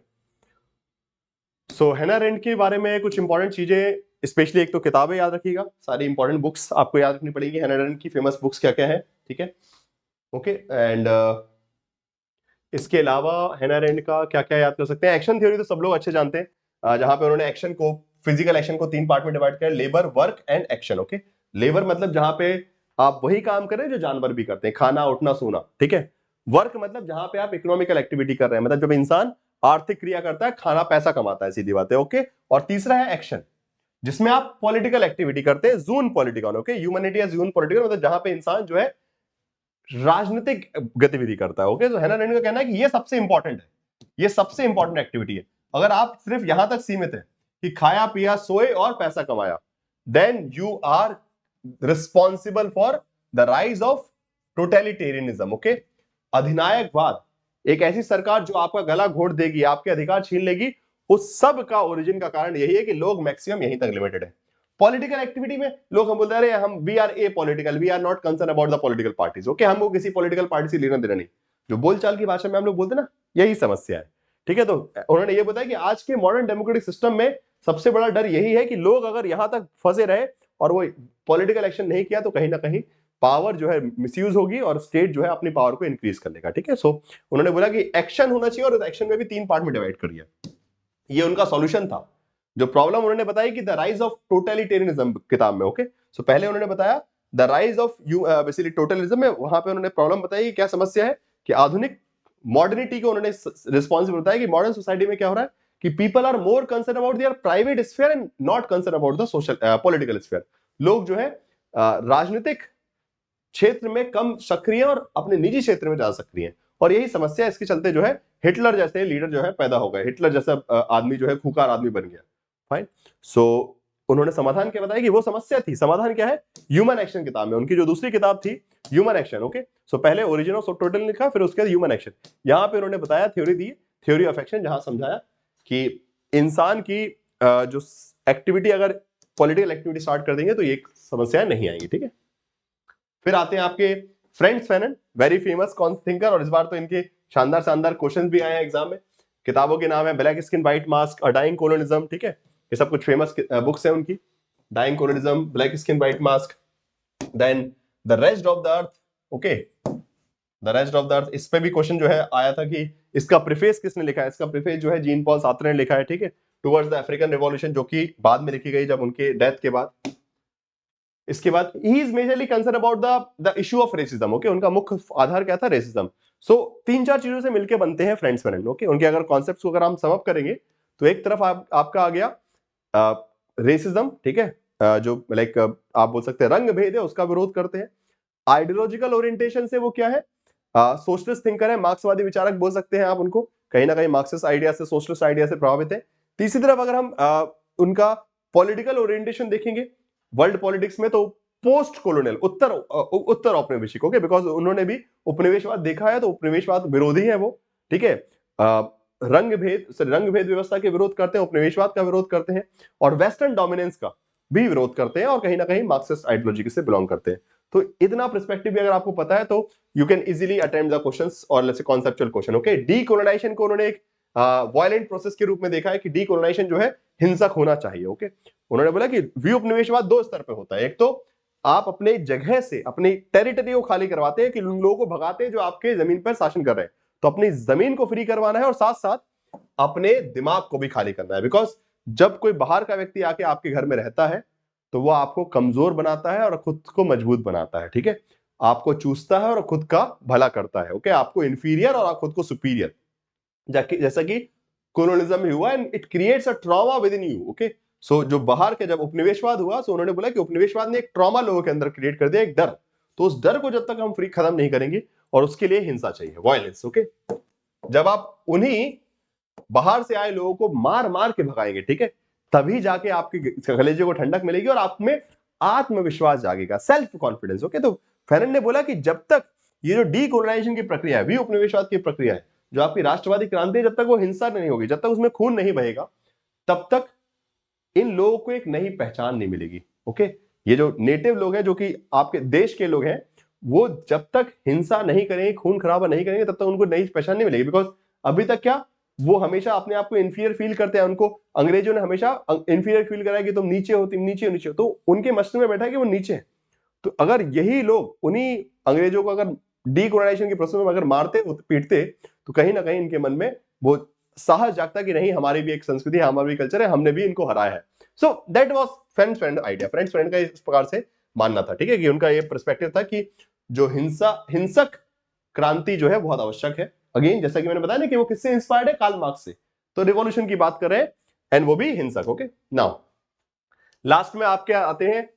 सो हैना अरेंड के बारे में कुछ इंपॉर्टेंट चीजें, स्पेशली एक तो किताबें याद रखिएगा, सारी इंपॉर्टेंट बुक्स आपको याद रखनी पड़ेगी, हैना अरेंड की फेमस बुक्स क्या क्या है, ठीक है, ओके। एंड इसके अलावा हैना अरेंड का क्या क्या याद कर सकते हैं, एक्शन थ्योरी तो सब लोग अच्छे जानते हैं, जहां पे उन्होंने एक्शन को, फिजिकल एक्शन को 3 पार्ट में डिवाइड किया, labour, work and action, okay. Labour मतलब जहां पे आप वही काम कर रहे हैं जो जानवर भी करते हैं, खाना, उठना, सोना, ठीक है। वर्क मतलब जहां पे आप इकोनॉमिकल एक्टिविटी कर रहे हैं, मतलब जब इंसान आर्थिक क्रिया करता है, खाना पैसा कमाता है, सीधी बात है, ओके। और तीसरा है एक्शन, जिसमें आप पॉलिटिकल एक्टिविटी करते हैं, जून पॉलिटिकल, ओके, ह्यूमैनिटी एज जून पॉलिटिकल, मतलब जहां पे इंसान जो है राजनीतिक गतिविधि करता है, ओके। तो हैना अरेंड का कहना है कि ये सबसे इंपॉर्टेंट है, ये सबसे इंपॉर्टेंट एक्टिविटी है। अगर आप सिर्फ यहां तक सीमित है कि खाया पिया सोए और पैसा कमाया, then you are responsible for the rise of totalitarianism, okay. अधिनायकवाद, एक ऐसी सरकार जो आपका गला घोट देगी, आपके अधिकार छीन लेगी, उस सब का ओरिजिन का कारण यही है कि लोग मैक्सिमम यहीं तक लिमिटेड है। पॉलिटिकल एक्टिविटी में लोग हम बोलते हैं, अरे हम we are apolitical, we are not concern about the political parties, okay, हमको किसी पॉलिटिकल पार्टी से लेना देना नहीं, जो बोलचाल की भाषा में हम लोग बोलते हैं ना, यही समस्या है, ठीक है। तो उन्होंने ये बताया कि आज के मॉडर्न डेमोक्रेटिक सिस्टम में सबसे बड़ा डर यही है कि लोग अगर यहां तक फंसे रहे और वो पॉलिटिकल एक्शन नहीं किया तो कहीं ना कहीं पावर जो है मिसयूज होगी और स्टेट जो है अपनी पावर को इंक्रीज कर लेगा, ठीक है। सो उन्होंने बोला कि एक्शन होना चाहिए और एक्शन में भी 3 पार्ट में डिवाइड कर दिया, ये उनका सॉल्यूशन था। जो प्रॉब्लम उन्होंने बताई कि द राइज ऑफ टोटलिटेरियनिज्म किताब में, ओके। सो पहले उन्होंने बताया द राइज ऑफ बेसिकली टोटलिज्म में, वहां पे उन्होंने प्रॉब्लम बताई कि क्या समस्या है, कि आधुनिक मॉडर्निटी को उन्होंने रिस्पॉन्सिबल बताया कि मॉडर्न सोसाइटी में क्या हो रहा है कि people are more concern about their private sphere and not concern about the social political sphere. लोग जो है राजनीतिक क्षेत्र में कम सक्रिय और अपने निजी क्षेत्र में ज्यादा सक्रिय हैं, और यही समस्या इसके चलते जो है हिटलर जैसे लीडर जो है पैदा हो गए, हिटलर जैसा आदमी जो है खूंखार आदमी बन गया। फाइन। सो उन्होंने समाधान क्या बताया कि वो समस्या थी, समाधान क्या है, ह्यूमन एक्शन किताब में उनकी जो दूसरी किताब थी ह्यूमन एक्शन। ओके, सो पहले ओरिजिन ऑफ टोटल लिखा, फिर उसके बाद ह्यूमन एक्शन। यहां पे उन्होंने बताया, theory the, theory of action, जहां समझाया कि इंसान की जो एक्टिविटी अगर पॉलिटिकल एक्टिविटी स्टार्ट कर देंगे तो ये समस्याएं नहीं आएंगी। ठीक है, फिर आते हैं आपके फ्रेंच फैनन, वेरी फेमस कौन थिंकर, और इस बार तो इनके शानदार शानदार क्वेश्चन भी आए हैं एग्जाम में। किताबों के नाम है black skin white mask, a dying colonialism. ठीक है, ये सब कुछ फेमस बुक्स है उनकी, dying colonialism, black skin white mask, then the rest of the earth. Okay, the rest of the earth, इस पे भी क्वेश्चन जो है आया था कि इसका प्रीफेस किसने लिखा है। इसका प्रीफेस जो है जीन पॉल सार्त्रे ने लिखा है। ठीक है, टुवर्ड्स द अफ्रीकन रिवॉल्यूशन, जो कि बाद में लिखी गई जब उनके डेथ के बाद। इसके बाद he is majorly concern about the issue of racism. Okay, उनका मुख्य आधार क्या था, रेसिज्म। सो तीन चार चीजों से मिलकर बनते हैं फ्रेंड्स फैनन। ओके, उनके अगर कॉन्सेप्ट्स को अगर हम सम अप करेंगे तो एक तरफ आपका आ गया रेसिज्म। ठीक है, जो लाइक आप बोल सकते हैं रंग भेद है, उसका विरोध करते हैं। आइडियोलॉजिकल ओरिएंटेशन से वो क्या है, सोशलिस्ट थिंकर है, मार्क्सवादी विचारक बोल सकते हैं आप उनको, कहीं ना कहीं मार्क्सिस्ट आइडिया से, सोशलिस्ट आइडिया से प्रभावित है। तीसरी तरफ अगर हम उनका पॉलिटिकल ओरिएंटेशन देखेंगे वर्ल्ड पॉलिटिक्स में, तो पोस्ट कॉलोनियल, उत्तर औपनिवेशिक। ओके, बिकॉज उन्होंने भी उपनिवेशवाद देखा है, तो उपनिवेशवाद विरोधी है वो। ठीक है, रंग भेद व्यवस्था के विरोध करते हैं, उपनिवेशवाद का विरोध करते हैं, और वेस्टर्न डोमिनेंस का भी विरोध करते हैं, और कहीं ना कहीं मार्क्सिस्ट आइडियोलॉजी से बिलोंग करते हैं। तो इतना पर्सपेक्टिव भी अगर आपको पता है तो you can easily attempt the questions और let's say conceptual question. Okay, decolonisation को उन्होंने एक वायलेंट प्रोसेस के रूप में देखा है कि डीकोलोनाइजेशन जो है हिंसक होना चाहिए। ओके, उन्होंने बोला कि उपनिवेशवाद दो स्तर पे होता है। एक तो आप अपने जगह से, अपनी टेरिटरी को खाली करवाते हैं, कि उन लोगों को भगाते हैं जो आपके जमीन पर शासन कर रहे हैं, तो अपनी जमीन को फ्री करवाना है, और साथ साथ अपने दिमाग को भी खाली करना है। बिकॉज जब कोई बाहर का व्यक्ति आके आपके घर में रहता है तो वो आपको कमजोर बनाता है और खुद को मजबूत बनाता है। ठीक है, आपको चूसता है और खुद का भला करता है। ओके, आपको इंफीरियर और खुद को सुपीरियर, जैसा कि कोलोनिज्म में हुआ, and it creates a trauma within you. Okay, so जो बाहर के जब उपनिवेशवाद हुआ, सो उन्होंने बोला कि उपनिवेशवाद ने एक ट्रॉमा लोगों के अंदर क्रिएट कर दिया, एक डर। तो उस डर को जब तक हम फ्री खत्म नहीं करेंगे, और उसके लिए हिंसा चाहिए, वायलेंस। ओके, जब आप उन्हीं बाहर से आए लोगों को मार मार के भगाएंगे, ठीक है, तभी जाके आपके कलेजे को ठंडक मिलेगी और आप में आत्मविश्वास जागेगा, सेल्फ कॉन्फिडेंस। ओके, तो फैनन ने बोला कि जब तक ये जो डीकोलोनाइजेशन की प्रक्रिया है, विउपनिवेशवाद की प्रक्रिया है, जो आपकी राष्ट्रवादी क्रांति है, जब तक वो हिंसा नहीं होगी, जब तक उसमें खून नहीं बहेगा, तब तक इन लोगों को एक नई पहचान नहीं मिलेगी। ओके, ये जो नेटिव लोग हैं, जो कि आपके देश के लोग हैं, वो जब तक हिंसा नहीं करेंगे, खून खराबा नहीं करेंगे, तब तक उनको नई पहचान नहीं मिलेगी। बिकॉज अभी तक क्या, वो हमेशा अपने आप को इंफीरियर फील करते हैं। उनको अंग्रेजों ने हमेशा इंफीरियर फील कराया कि तुम नीचे हो, तुम नीचे हो, नीचे हो, तो उनके मस्तिष्क में बैठा है कि वो नीचे है। तो अगर यही लोग उन्हीं अंग्रेजों को अगर डीकोलोनाइजेशन के प्रोसेस में अगर मारते पीटते, तो कहीं ना कहीं इनके मन में वो साहस जागता कि नहीं, हमारी भी एक संस्कृति है, हमारा भी कल्चर है, हमने भी इनको हराया है। So that was friends friend idea, friends friend का इस प्रकार से मानना था। ठीक है, कि उनका ये पर्सपेक्टिव था कि जो हिंसक क्रांति जो है बहुत आवश्यक है। अगेन जैसा कि मैंने बताया ना कि वो किससे इंस्पायर्ड है, कार्ल मार्क्स से। तो रिवॉल्यूशन की बात कर रहे हैं, एंड वो भी हिंसक। ओके, नाउ लास्ट में आपके आते हैं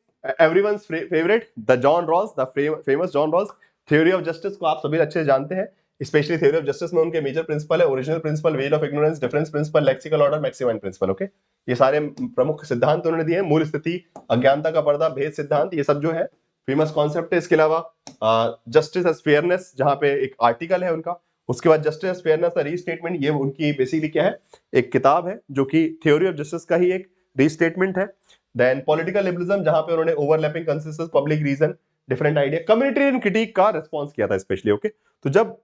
everyone's favourite, the John Rawls, the famous John Rawls. Theory of justice को आप सभी अच्छे से जानते हैं। स्पेशली थ्योरी ऑफ जस्टिस में उनके मेजर प्रिंसिपल है original principle, veil of ignorance, difference principle, lexical order, maximum principle. Okay, ये सारे प्रमुख सिद्धांत उन्होंने दिए हैं। मूल स्थिति, अज्ञानता का पर्दा, भेद सिद्धांत, ये सब जो है फेमस कॉन्सेप्ट है। इसके अलावा जस्टिस एज फेयरनेस, जहां पे एक आर्टिकल है उनका। उसके बाद जस्टिस एज फेयरनेस का रीस्टेटमेंट, ये उनकी बेसिकली क्या है, एक किताब है जो कि थ्योरी ऑफ जस्टिस का ही एक रीस्टेटमेंट है। देन पॉलिटिकल लिबरलिज्म, जहां पे उन्होंने overlapping consensus, public reason, different idea, communitarian critique का रिस्पांस किया था स्पेशली। ओके, तो जब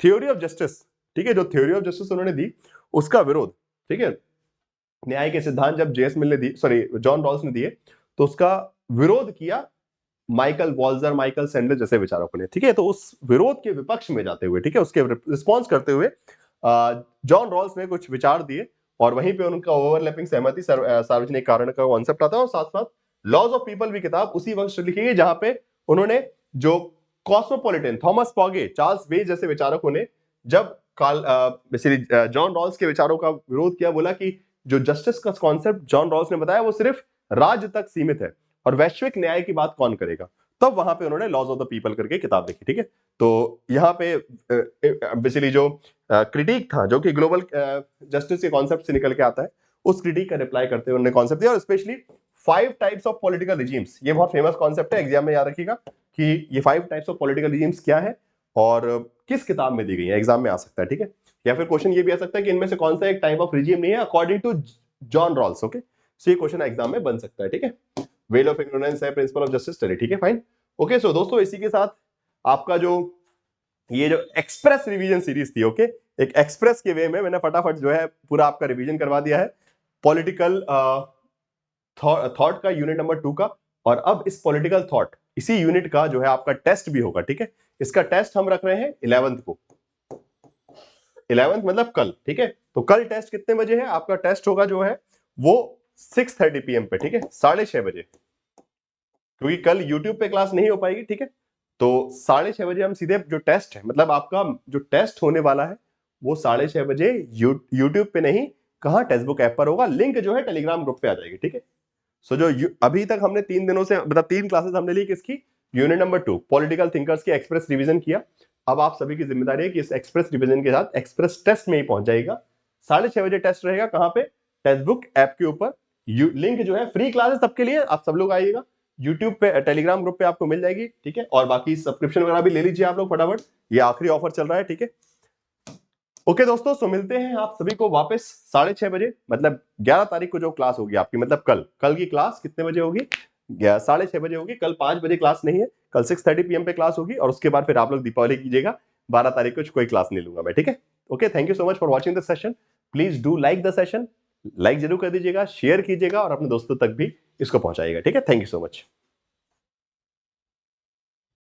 थ्योरी ऑफ जस्टिस, ठीक है, जो थ्योरी ऑफ जस्टिस उन्होंने दी, उसका विरोध, ठीक है, न्याय के सिद्धांत जब जेएस मिल ने दी, सॉरी जॉन रॉल्स ने दिए, तो उसका विरोध किया माइकल वॉल्जर, माइकल सैंडलर जैसे विचारकों ने। ठीक है, तो उस विरोध के विपक्ष में जाते हुए, ठीक है, उसके रिस्पॉन्स करते हुए जॉन रॉल्स ने कुछ विचार दिए, और वहीं पे उनका ओवरलैपिंग सहमति, सार्वजनिक कारण का कॉन्सेप्ट आता है, और साथ साथ लॉज ऑफ पीपल भी किताब उसी वक्त लिखी गई, जहां पे उन्होंने जो कॉस्मोपॉलिटन, थॉमस पॉगे, चार्ल्स बेज जैसे विचारकों ने जब बेसिकली जॉन रॉल्स के विचारों का विरोध किया, बोला कि जो जस्टिस का कॉन्सेप्ट जॉन रॉल्स ने बताया वो सिर्फ राज्य तक सीमित है और वैश्विक न्याय की बात कौन करेगा। तब वहां पे उन्होंने लॉज ऑफ द पीपल करके किताब लिखी, ठीक है। तो यहाँ पे बेसिकली जो क्रिटिक था, जो कि ग्लोबल जस्टिस के कॉन्सेप्ट से निकल के आता है, उस क्रिटिक का रिप्लाई करते हुए उन्होंने कॉन्सेप्ट दिया। और specially 5 types of political regimes, ये बहुत फेमस कॉन्सेप्ट है, एग्जाम में याद रखिएगा कि ये 5 टाइप्स ऑफ पॉलिटिकल रिजीम्स क्या है और किस किताब में दी गई है, एग्जाम में आ सकता है, ठीक है। या फिर क्वेश्चन ये भी आ सकता है कि इनमें से कौन सा एक टाइप ऑफ रिजीम नहीं है according to John Rawls, okay. So ये क्वेश्चन एग्जाम में बन सकता है, ठीक है। वेल ऑफ इग्नोरेंस है, प्रिंसिपल ऑफ जस्टिस, चलिए ठीक है, फाइन, ओके। सो दोस्तों इसी के साथ आपका जो ये जो एक्सप्रेस रिवीजन सीरीज थी, ओके, एक एक्सप्रेस के वे में मैंने फटाफट जो है पूरा आपका रिवीजन करवा दिया है पॉलिटिकल थॉट का, यूनिट नंबर 2 का। और अब इस पॉलिटिकल थॉट, इसी यूनिट का जो है आपका टेस्ट भी होगा, ठीक है। इसका टेस्ट हम रख रहे हैं 11th को, 11th मतलब कल, ठीक है। तो कल टेस्ट कितने बजे है? आपका टेस्ट होगा जो है वो 6:30 PM पे, ठीक है, 6:30 बजे, क्योंकि कल यूट्यूब पे क्लास नहीं हो पाएगी, ठीक है। तो 6:30 बजे हम सीधे जो टेस्ट है, मतलब आपका जो टेस्ट होने वाला है वो 6:30 बजे यूट्यूब पे नहीं, कहां, टेक्स्टबुक ऐप पर होगा। लिंक जो है टेलीग्राम ग्रुप पे आ जाएगी, ठीक है। सो जो अभी तक हमने 3 दिनों से, मतलब 3 क्लासेस हमने ली किसकी, यूनिट नंबर 2 पॉलिटिकल थिंकर्स की एक्सप्रेस रिवीजन किया। अब आप सभी की जिम्मेदारी है कि इस एक्सप्रेस रिवीजन के साथ एक्सप्रेस टेस्ट में ही पहुंच जाएगा। 6:30 बजे टेस्ट रहेगा, कहां पे, टेक्स्टबुक ऐप के ऊपर। लिंक जो है, फ्री क्लासेस सबके लिए, आप सब लोग आइएगा। यूट्यूब पे, टेलीग्राम ग्रुप पे आपको मिल जाएगी, ठीक है। और बाकी सब्सक्रिप्शन वगैरह भी ले लीजिए आप लोग फटाफट, ये आखिरी ऑफर चल रहा है, ठीक है। ओके दोस्तों, सो मिलते हैं आप सभी को वापस 6:30 बजे, मतलब 11 तारीख को जो क्लास होगी आपकी, मतलब कल की क्लास कितने बजे होगी, 6:30 बजे होगी। कल 5 बजे क्लास नहीं है, कल 6:30 PM पे क्लास होगी। और उसके बाद फिर आप लोग दीपावली कीजिएगा, 12 तारीख को कोई क्लास नहीं लूंगा मैं, ठीक है। Okay, thank you so much for watching the session. Please do like the session, like जरूर कर दीजिएगा, शेयर कीजिएगा और अपने दोस्तों तक भी इसको पहुंचाइएगा, ठीक है। Thank you so much.